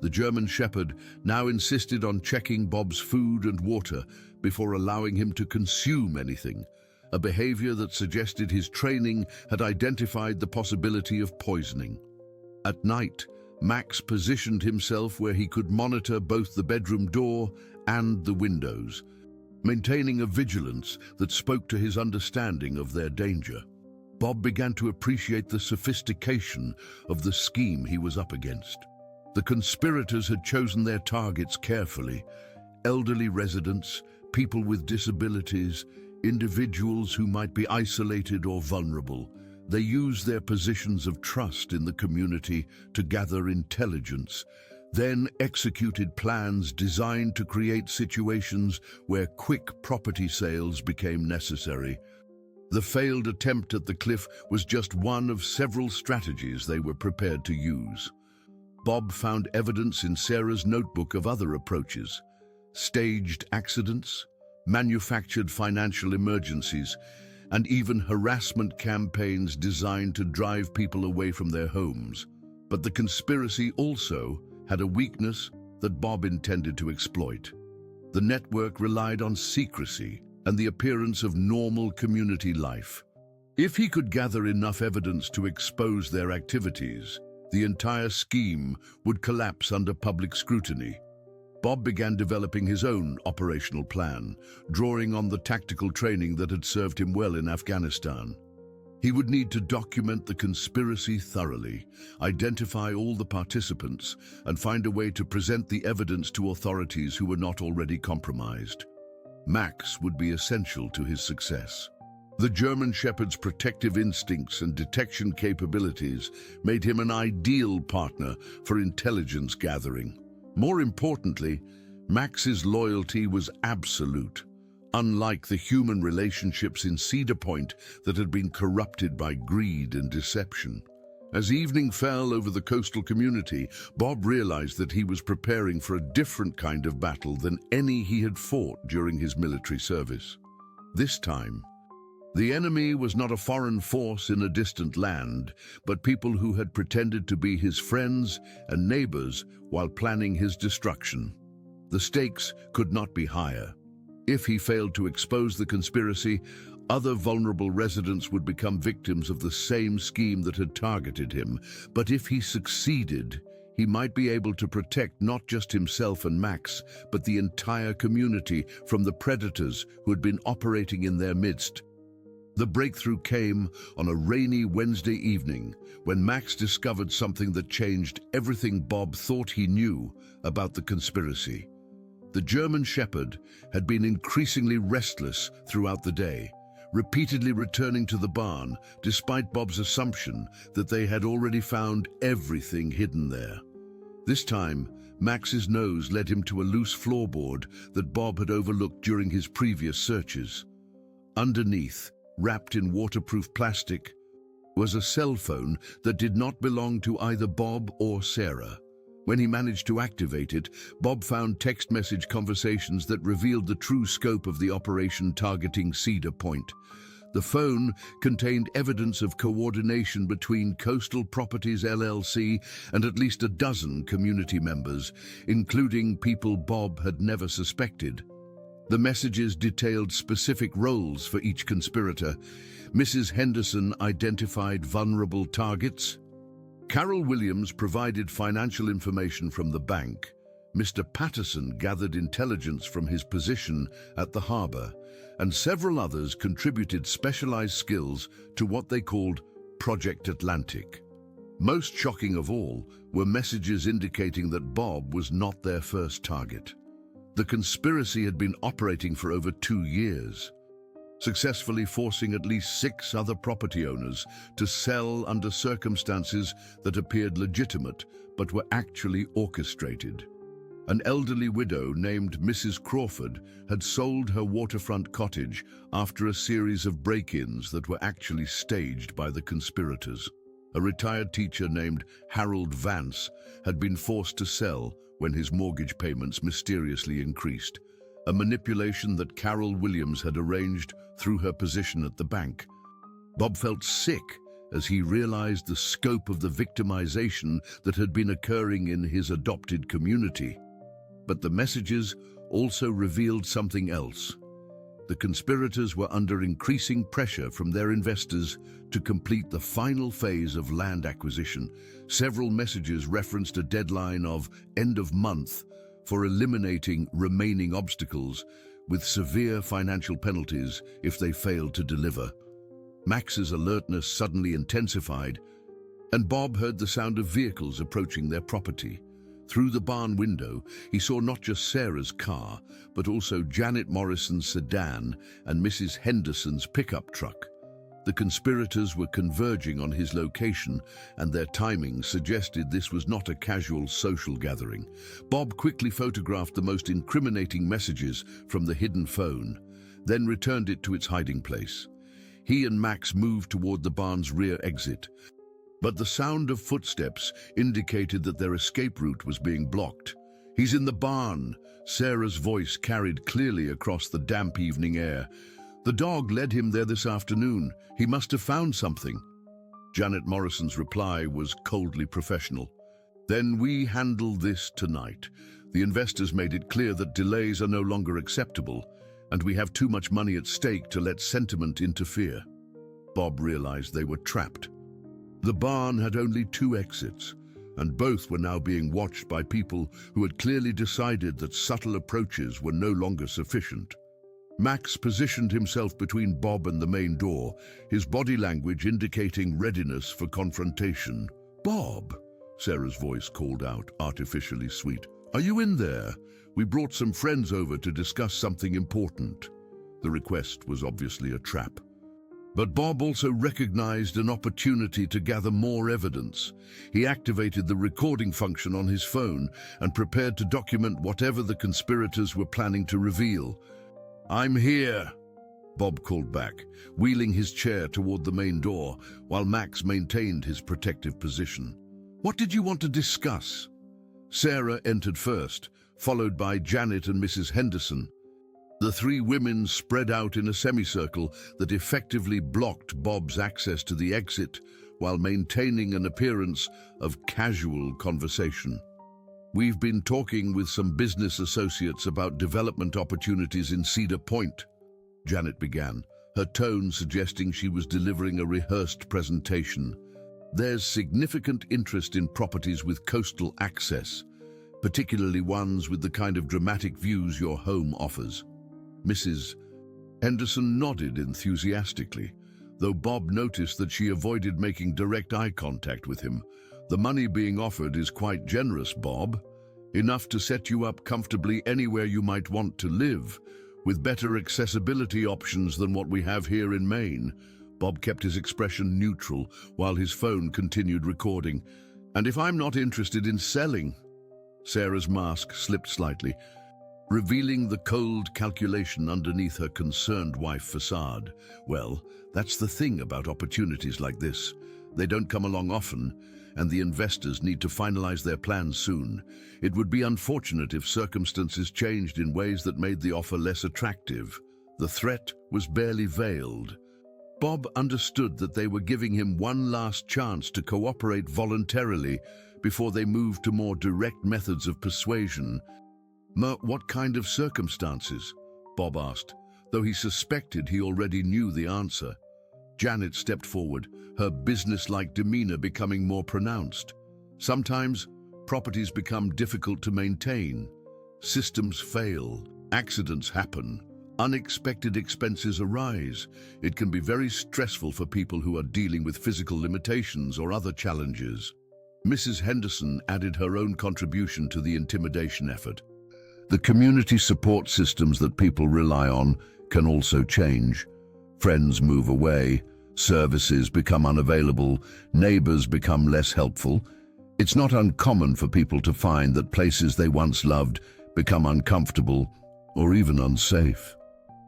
The German Shepherd now insisted on checking Bob's food and water before allowing him to consume anything, a behavior that suggested his training had identified the possibility of poisoning. At night, Max positioned himself where he could monitor both the bedroom door and the windows, maintaining a vigilance that spoke to his understanding of their danger. Bob began to appreciate the sophistication of the scheme he was up against. The conspirators had chosen their targets carefully: elderly residents, people with disabilities, individuals who might be isolated or vulnerable. They used their positions of trust in the community to gather intelligence, then executed plans designed to create situations where quick property sales became necessary. The failed attempt at the cliff was just one of several strategies they were prepared to use. Bob found evidence in Sarah's notebook of other approaches: staged accidents, manufactured financial emergencies, and even harassment campaigns designed to drive people away from their homes. But the conspiracy also had a weakness that Bob intended to exploit. The network relied on secrecy and the appearance of normal community life. If he could gather enough evidence to expose their activities, the entire scheme would collapse under public scrutiny. Bob began developing his own operational plan, drawing on the tactical training that had served him well in Afghanistan. He would need to document the conspiracy thoroughly, identify all the participants, and find a way to present the evidence to authorities who were not already compromised. Max would be essential to his success. The German Shepherd's protective instincts and detection capabilities made him an ideal partner for intelligence gathering. More importantly, Max's loyalty was absolute, unlike the human relationships in Cedar Point that had been corrupted by greed and deception. As evening fell over the coastal community, Bob realized that he was preparing for a different kind of battle than any he had fought during his military service. This time, the enemy was not a foreign force in a distant land, but people who had pretended to be his friends and neighbors while planning his destruction. The stakes could not be higher. If he failed to expose the conspiracy, other vulnerable residents would become victims of the same scheme that had targeted him. But if he succeeded, he might be able to protect not just himself and Max, but the entire community from the predators who had been operating in their midst. The breakthrough came on a rainy Wednesday evening when Max discovered something that changed everything Bob thought he knew about the conspiracy. The German Shepherd had been increasingly restless throughout the day, repeatedly returning to the barn despite Bob's assumption that they had already found everything hidden there. This time, Max's nose led him to a loose floorboard that Bob had overlooked during his previous searches. Underneath, wrapped in waterproof plastic, was a cell phone that did not belong to either Bob or Sarah. When he managed to activate it, Bob found text message conversations that revealed the true scope of the operation targeting Cedar Point. The phone contained evidence of coordination between Coastal Properties LLC and at least a dozen community members, including people Bob had never suspected. The messages detailed specific roles for each conspirator. Mrs. Henderson identified vulnerable targets. Carol Williams provided financial information from the bank. Mr. Patterson gathered intelligence from his position at the harbor, and several others contributed specialized skills to what they called Project Atlantic. Most shocking of all were messages indicating that Bob was not their first target. The conspiracy had been operating for over 2 years, successfully forcing at least 6 other property owners to sell under circumstances that appeared legitimate but were actually orchestrated. An elderly widow named Mrs. Crawford had sold her waterfront cottage after a series of break-ins that were actually staged by the conspirators. A retired teacher named Harold Vance had been forced to sell when his mortgage payments mysteriously increased, a manipulation that Carol Williams had arranged through her position at the bank. Bob felt sick as he realized the scope of the victimization that had been occurring in his adopted community. But the messages also revealed something else. The conspirators were under increasing pressure from their investors to complete the final phase of land acquisition. Several messages referenced a deadline of end of month for eliminating remaining obstacles, with severe financial penalties if they failed to deliver. Max's alertness suddenly intensified, and Bob heard the sound of vehicles approaching their property. Through the barn window, he saw not just Sarah's car, but also Janet Morrison's sedan and Mrs. Henderson's pickup truck. The conspirators were converging on his location, and their timing suggested this was not a casual social gathering. Bob quickly photographed the most incriminating messages from the hidden phone, then returned it to its hiding place. He and Max moved toward the barn's rear exit, but the sound of footsteps indicated that their escape route was being blocked. "He's in the barn," Sarah's voice carried clearly across the damp evening air. "The dog led him there this afternoon. He must have found something." Janet Morrison's reply was coldly professional. "Then we handle this tonight. The investors made it clear that delays are no longer acceptable, and we have too much money at stake to let sentiment interfere." Bob realized they were trapped. The barn had only 2 exits, and both were now being watched by people who had clearly decided that subtle approaches were no longer sufficient. Max positioned himself between Bob and the main door, his body language indicating readiness for confrontation. "Bob," Sarah's voice called out, artificially sweet, "are you in there? We brought some friends over to discuss something important." The request was obviously a trap. But Bob also recognized an opportunity to gather more evidence. He activated the recording function on his phone and prepared to document whatever the conspirators were planning to reveal. "I'm here," Bob called back, wheeling his chair toward the main door while Max maintained his protective position. "What did you want to discuss?" Sarah entered first, followed by Janet and Mrs. Henderson. The 3 women spread out in a semicircle that effectively blocked Bob's access to the exit while maintaining an appearance of casual conversation. "We've been talking with some business associates about development opportunities in Cedar Point," Janet began, her tone suggesting she was delivering a rehearsed presentation. "There's significant interest in properties with coastal access, particularly ones with the kind of dramatic views your home offers." Mrs. Henderson nodded enthusiastically, though Bob noticed that she avoided making direct eye contact with him. "The money being offered is quite generous, Bob. Enough to set you up comfortably anywhere you might want to live, with better accessibility options than what we have here in Maine." Bob kept his expression neutral while his phone continued recording. "And if I'm not interested in selling?" Sarah's mask slipped slightly, revealing the cold calculation underneath her concerned wife facade. "Well, that's the thing about opportunities like this. They don't come along often, and the investors need to finalize their plans soon. It would be unfortunate if circumstances changed in ways that made the offer less attractive." The threat was barely veiled. Bob understood that they were giving him one last chance to cooperate voluntarily before they moved to more direct methods of persuasion. "What kind of circumstances?" Bob asked, though he suspected he already knew the answer. Janet stepped forward, her business-like demeanor becoming more pronounced. "Sometimes, properties become difficult to maintain. Systems fail, accidents happen, unexpected expenses arise. It can be very stressful for people who are dealing with physical limitations or other challenges." Mrs. Henderson added her own contribution to the intimidation effort. "The community support systems that people rely on can also change. Friends move away, services become unavailable, neighbors become less helpful. It's not uncommon for people to find that places they once loved become uncomfortable or even unsafe."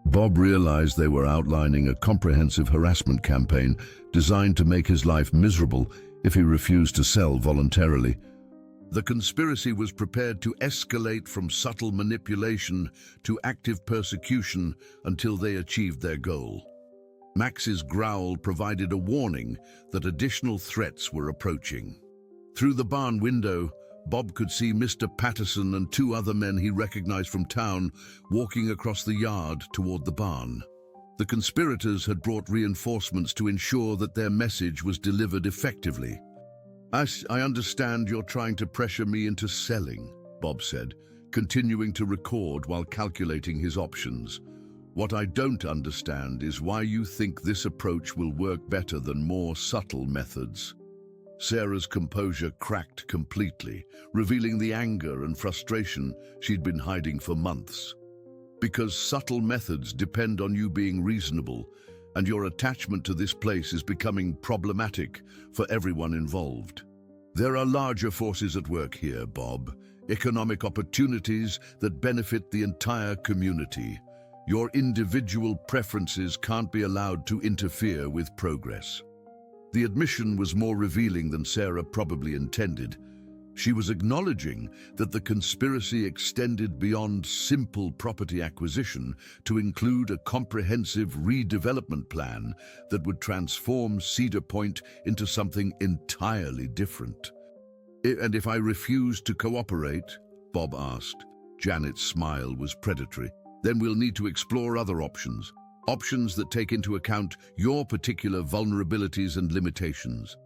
Bob realized they were outlining a comprehensive harassment campaign designed to make his life miserable if he refused to sell voluntarily. The conspiracy was prepared to escalate from subtle manipulation to active persecution until they achieved their goal. Max's growl provided a warning that additional threats were approaching. Through the barn window, Bob could see Mr. Patterson and two other men he recognized from town walking across the yard toward the barn. The conspirators had brought reinforcements to ensure that their message was delivered effectively. I understand you're trying to pressure me into selling, Bob said, continuing to record while calculating his options. What I don't understand is why you think this approach will work better than more subtle methods. Sarah's composure cracked completely, revealing the anger and frustration she'd been hiding for months. Because subtle methods depend on you being reasonable, and your attachment to this place is becoming problematic for everyone involved. There are larger forces at work here, Bob. Economic opportunities that benefit the entire community. Your individual preferences can't be allowed to interfere with progress. The admission was more revealing than Sarah probably intended. She was acknowledging that the conspiracy extended beyond simple property acquisition to include a comprehensive redevelopment plan that would transform Cedar Point into something entirely different. And if I refuse to cooperate, Bob asked. Janet's smile was predatory. Then we'll need to explore other options. Options that take into account your particular vulnerabilities and limitations.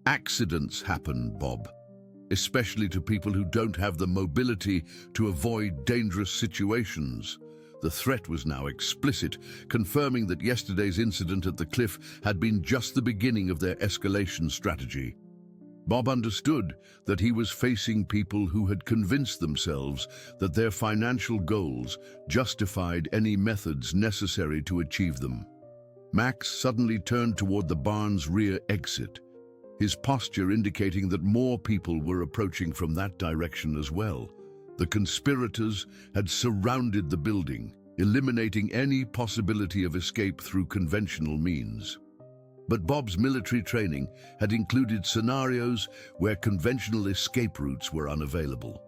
Accidents happen, Bob, especially to people who don't have the mobility to avoid dangerous situations. The threat was now explicit, confirming that yesterday's incident at the cliff had been just the beginning of their escalation strategy. Bob understood that he was facing people who had convinced themselves that their financial goals justified any methods necessary to achieve them. Max suddenly turned toward the barn's rear exit, his posture indicating that more people were approaching from that direction as well. The conspirators had surrounded the building, eliminating any possibility of escape through conventional means. But Bob's military training had included scenarios where conventional escape routes were unavailable.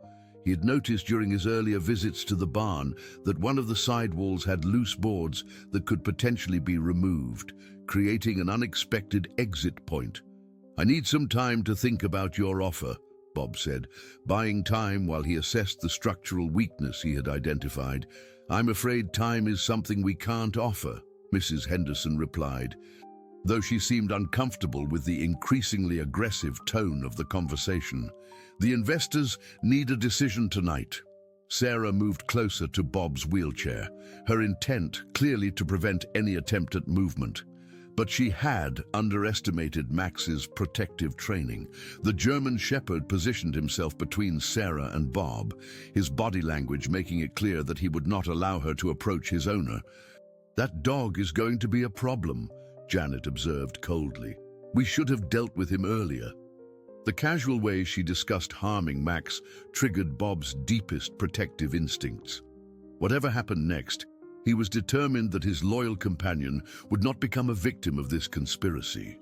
He had noticed during his earlier visits to the barn that one of the side walls had loose boards that could potentially be removed, creating an unexpected exit point. I need some time to think about your offer, Bob said, buying time while he assessed the structural weakness he had identified. I'm afraid time is something we can't offer, Mrs. Henderson replied, though she seemed uncomfortable with the increasingly aggressive tone of the conversation. The investors need a decision tonight. Sarah moved closer to Bob's wheelchair, her intent clearly to prevent any attempt at movement. But she had underestimated Max's protective training. The German Shepherd positioned himself between Sarah and Bob, his body language making it clear that he would not allow her to approach his owner. That dog is going to be a problem, Janet observed coldly. We should have dealt with him earlier. The casual way she discussed harming Max triggered Bob's deepest protective instincts. Whatever happened next, he was determined that his loyal companion would not become a victim of this conspiracy.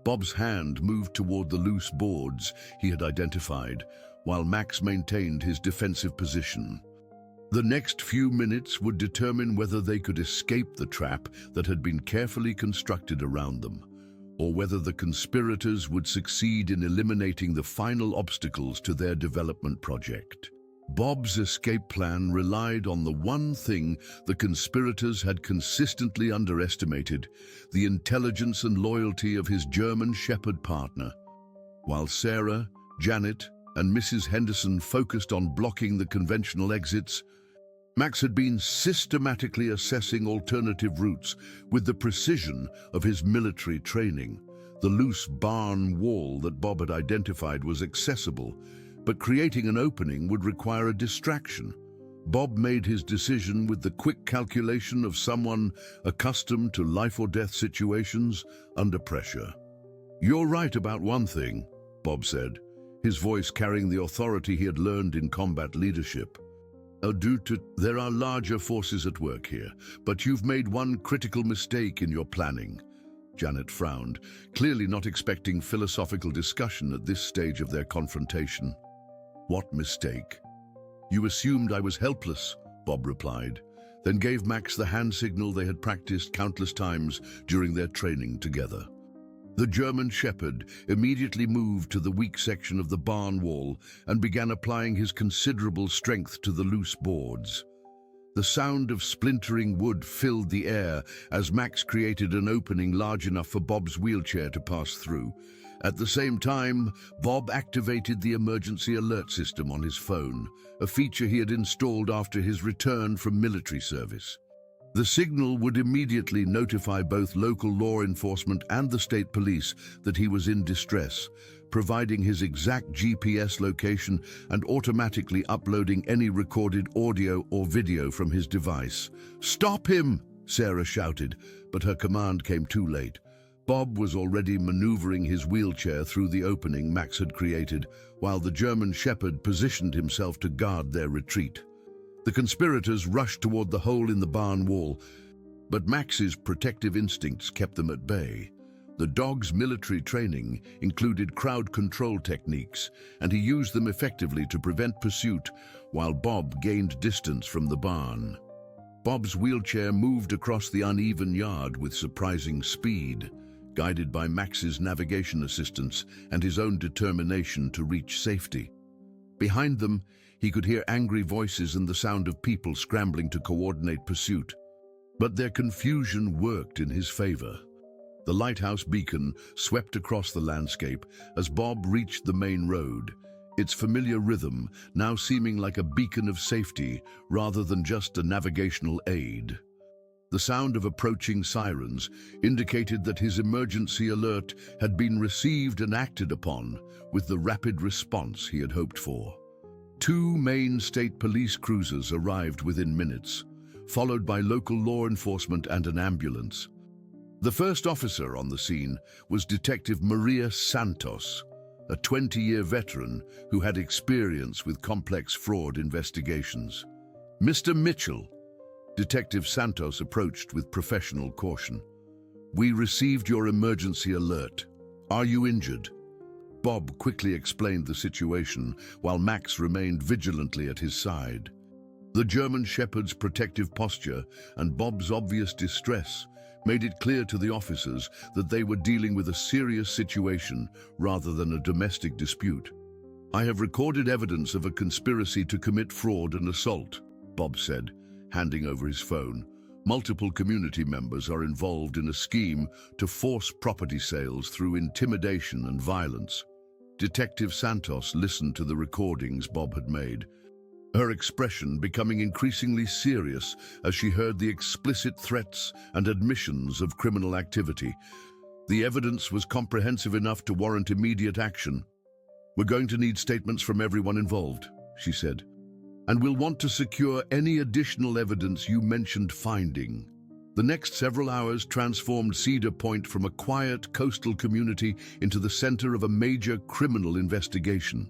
Bob's hand moved toward the loose boards he had identified, while Max maintained his defensive position. The next few minutes would determine whether they could escape the trap that had been carefully constructed around them, or whether the conspirators would succeed in eliminating the final obstacles to their development project. Bob's escape plan relied on the one thing the conspirators had consistently underestimated: the intelligence and loyalty of his German Shepherd partner. While Sarah, Janet, and Mrs. Henderson focused on blocking the conventional exits, Max had been systematically assessing alternative routes with the precision of his military training. The loose barn wall that Bob had identified was accessible, but creating an opening would require a distraction. Bob made his decision with the quick calculation of someone accustomed to life-or-death situations under pressure. You're right about one thing, Bob said, his voice carrying the authority he had learned in combat leadership. There are larger forces at work here, but you've made one critical mistake in your planning. Janet frowned, clearly not expecting philosophical discussion at this stage of their confrontation. What mistake? You assumed I was helpless, Bob replied. then gave Max the hand signal they had practiced countless times during their training together. The German Shepherd immediately moved to the weak section of the barn wall and began applying his considerable strength to the loose boards. The sound of splintering wood filled the air as Max created an opening large enough for Bob's wheelchair to pass through. At the same time, Bob activated the emergency alert system on his phone, a feature he had installed after his return from military service. The signal would immediately notify both local law enforcement and the state police that he was in distress, providing his exact GPS location and automatically uploading any recorded audio or video from his device. "Stop him!" Sarah shouted, but her command came too late. Bob was already maneuvering his wheelchair through the opening Max had created, while the German Shepherd positioned himself to guard their retreat. The conspirators rushed toward the hole in the barn wall, but Max's protective instincts kept them at bay. The dog's military training included crowd control techniques, and he used them effectively to prevent pursuit while Bob gained distance from the barn. Bob's wheelchair moved across the uneven yard with surprising speed, guided by Max's navigation assistance and his own determination to reach safety. Behind them, he could hear angry voices and the sound of people scrambling to coordinate pursuit. But their confusion worked in his favor. The lighthouse beacon swept across the landscape as Bob reached the main road, its familiar rhythm now seeming like a beacon of safety rather than just a navigational aid. The sound of approaching sirens indicated that his emergency alert had been received and acted upon with the rapid response he had hoped for. 2 main state police cruisers arrived within minutes, followed by local law enforcement and an ambulance. The first officer on the scene was Detective Maria Santos, a 20-year veteran who had experience with complex fraud investigations. "Mr. Mitchell," Detective Santos approached with professional caution. "We received your emergency alert. Are you injured?" Bob quickly explained the situation while Max remained vigilantly at his side. The German Shepherd's protective posture and Bob's obvious distress made it clear to the officers that they were dealing with a serious situation rather than a domestic dispute. "I have recorded evidence of a conspiracy to commit fraud and assault," Bob said, handing over his phone. "Multiple community members are involved in a scheme to force property sales through intimidation and violence." Detective Santos listened to the recordings Bob had made, her expression becoming increasingly serious as she heard the explicit threats and admissions of criminal activity. The evidence was comprehensive enough to warrant immediate action. "We're going to need statements from everyone involved," she said, "and we'll want to secure any additional evidence you mentioned finding." The next several hours transformed Cedar Point from a quiet coastal community into the center of a major criminal investigation.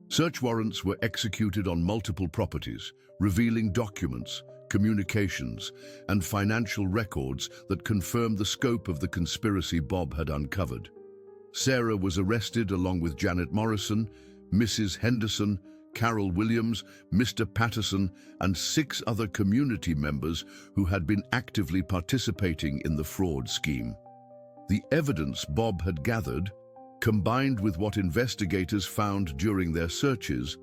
Search warrants were executed on multiple properties, revealing documents, communications, and financial records that confirmed the scope of the conspiracy Bob had uncovered. Sarah was arrested along with Janet Morrison, Mrs. Henderson, Carol Williams, Mr. Patterson, and 6 other community members who had been actively participating in the fraud scheme. The evidence Bob had gathered, combined with what investigators found during their searches,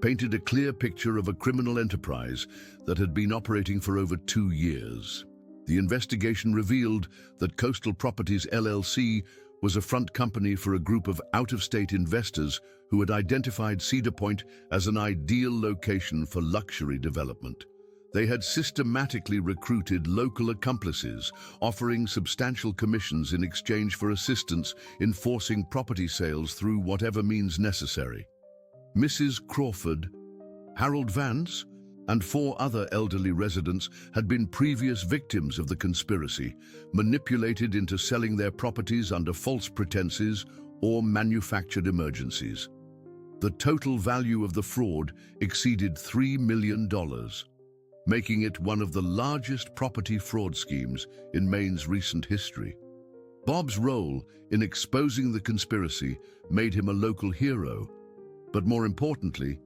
painted a clear picture of a criminal enterprise that had been operating for over 2 years. The investigation revealed that Coastal Properties LLC was a front company for a group of out-of-state investors who had identified Cedar Point as an ideal location for luxury development. They had systematically recruited local accomplices, offering substantial commissions in exchange for assistance in forcing property sales through whatever means necessary. Mrs. Crawford, Harold Vance, and 4 other elderly residents had been previous victims of the conspiracy, manipulated into selling their properties under false pretenses or manufactured emergencies. The total value of the fraud exceeded $3 million, making it one of the largest property fraud schemes in Maine's recent history. Bob's role in exposing the conspiracy made him a local hero, but more importantly,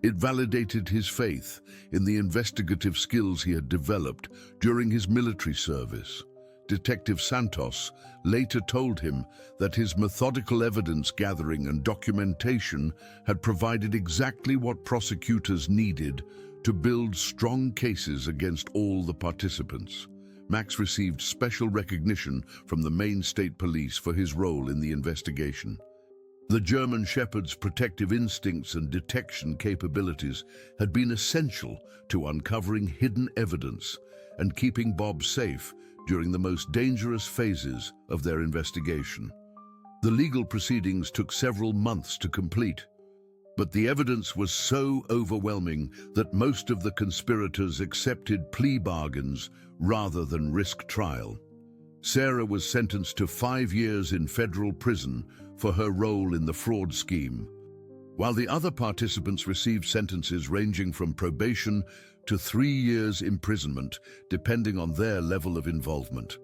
It validated his faith in the investigative skills he had developed during his military service. Detective Santos later told him that his methodical evidence gathering and documentation had provided exactly what prosecutors needed to build strong cases against all the participants. Max received special recognition from the Maine State Police for his role in the investigation. The German Shepherd's protective instincts and detection capabilities had been essential to uncovering hidden evidence and keeping Bob safe during the most dangerous phases of their investigation. The legal proceedings took several months to complete, but the evidence was so overwhelming that most of the conspirators accepted plea bargains rather than risk trial. Sarah was sentenced to 5 years in federal prison for her role in the fraud scheme, while the other participants received sentences ranging from probation to 3 years imprisonment, depending on their level of involvement.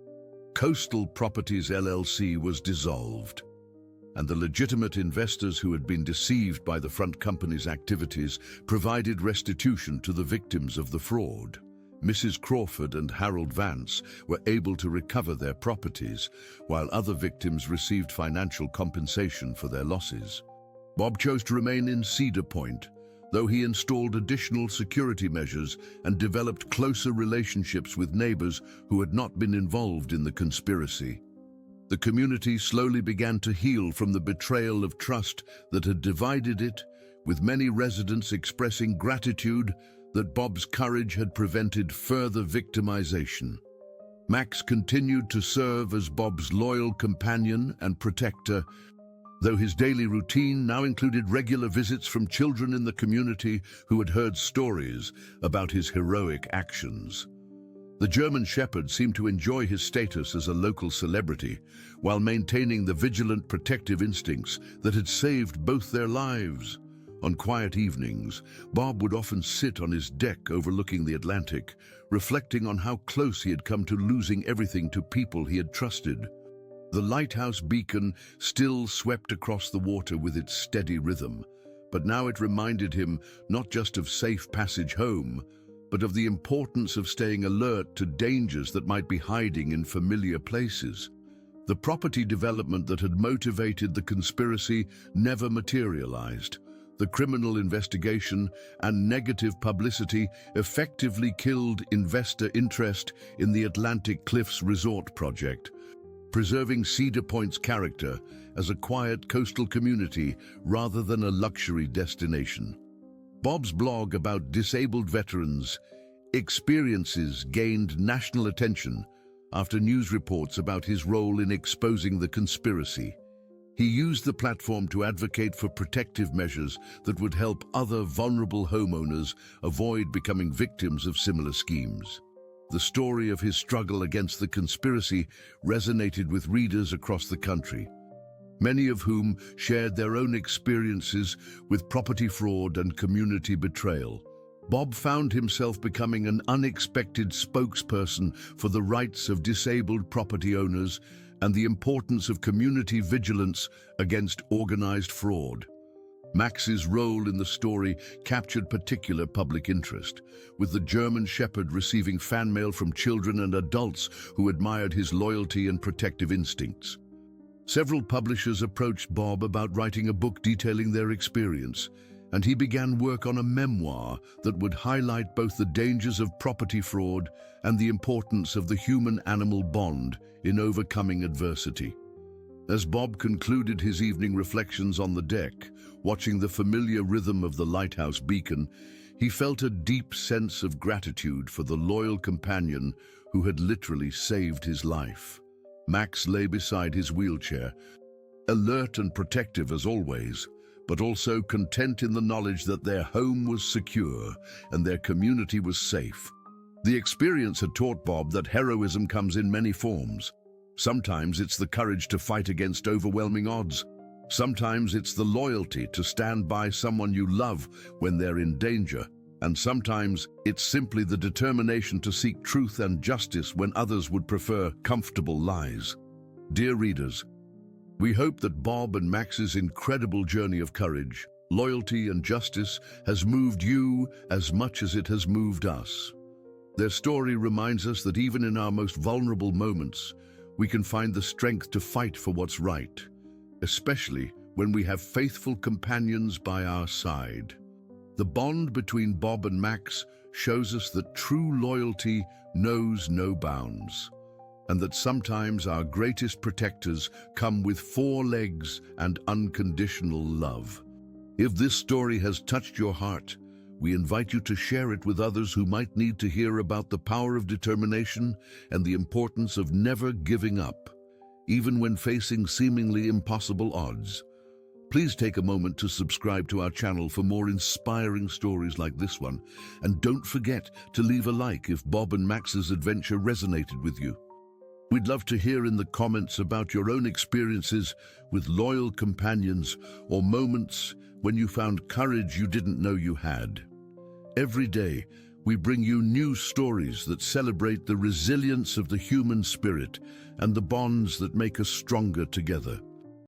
Coastal Properties LLC was dissolved, and the legitimate investors who had been deceived by the front company's activities provided restitution to the victims of the fraud. Mrs. Crawford and Harold Vance were able to recover their properties, while other victims received financial compensation for their losses. Bob chose to remain in Cedar Point, though he installed additional security measures and developed closer relationships with neighbors who had not been involved in the conspiracy. The community slowly began to heal from the betrayal of trust that had divided it, with many residents expressing gratitude that Bob's courage had prevented further victimization. Max continued to serve as Bob's loyal companion and protector, though his daily routine now included regular visits from children in the community who had heard stories about his heroic actions. The German Shepherd seemed to enjoy his status as a local celebrity, while maintaining the vigilant protective instincts that had saved both their lives. On quiet evenings, Bob would often sit on his deck overlooking the Atlantic, reflecting on how close he had come to losing everything to people he had trusted. The lighthouse beacon still swept across the water with its steady rhythm, but now it reminded him not just of safe passage home, but of the importance of staying alert to dangers that might be hiding in familiar places. The property development that had motivated the conspiracy never materialized. The criminal investigation and negative publicity effectively killed investor interest in the Atlantic Cliffs Resort project, preserving Cedar Point's character as a quiet coastal community rather than a luxury destination. Bob's blog about disabled veterans' experiences gained national attention after news reports about his role in exposing the conspiracy. He used the platform to advocate for protective measures that would help other vulnerable homeowners avoid becoming victims of similar schemes. The story of his struggle against the conspiracy resonated with readers across the country, many of whom shared their own experiences with property fraud and community betrayal. Bob found himself becoming an unexpected spokesperson for the rights of disabled property owners and the importance of community vigilance against organized fraud. Max's role in the story captured particular public interest, with the German Shepherd receiving fan mail from children and adults who admired his loyalty and protective instincts. Several publishers approached Bob about writing a book detailing their experience, and he began work on a memoir that would highlight both the dangers of property fraud and the importance of the human-animal bond in overcoming adversity. As Bob concluded his evening reflections on the deck, watching the familiar rhythm of the lighthouse beacon, he felt a deep sense of gratitude for the loyal companion who had literally saved his life. Max lay beside his wheelchair, alert and protective as always, but also content in the knowledge that their home was secure and their community was safe. The experience had taught Bob that heroism comes in many forms. Sometimes it's the courage to fight against overwhelming odds. Sometimes it's the loyalty to stand by someone you love when they're in danger. And sometimes it's simply the determination to seek truth and justice when others would prefer comfortable lies. Dear readers, we hope that Bob and Max's incredible journey of courage loyalty and justice has moved you as much as it has moved us. Their story reminds us that even in our most vulnerable moments, we can find the strength to fight for what's right, especially when we have faithful companions by our side. The bond between Bob and Max shows us that true loyalty knows no bounds, and that sometimes our greatest protectors come with 4 legs and unconditional love. If this story has touched your heart, we invite you to share it with others who might need to hear about the power of determination and the importance of never giving up, even when facing seemingly impossible odds. Please take a moment to subscribe to our channel for more inspiring stories like this one, and don't forget to leave a like if Bob and Max's adventure resonated with you. We'd love to hear in the comments about your own experiences with loyal companions or moments when you found courage you didn't know you had. Every day, we bring you new stories that celebrate the resilience of the human spirit and the bonds that make us stronger together.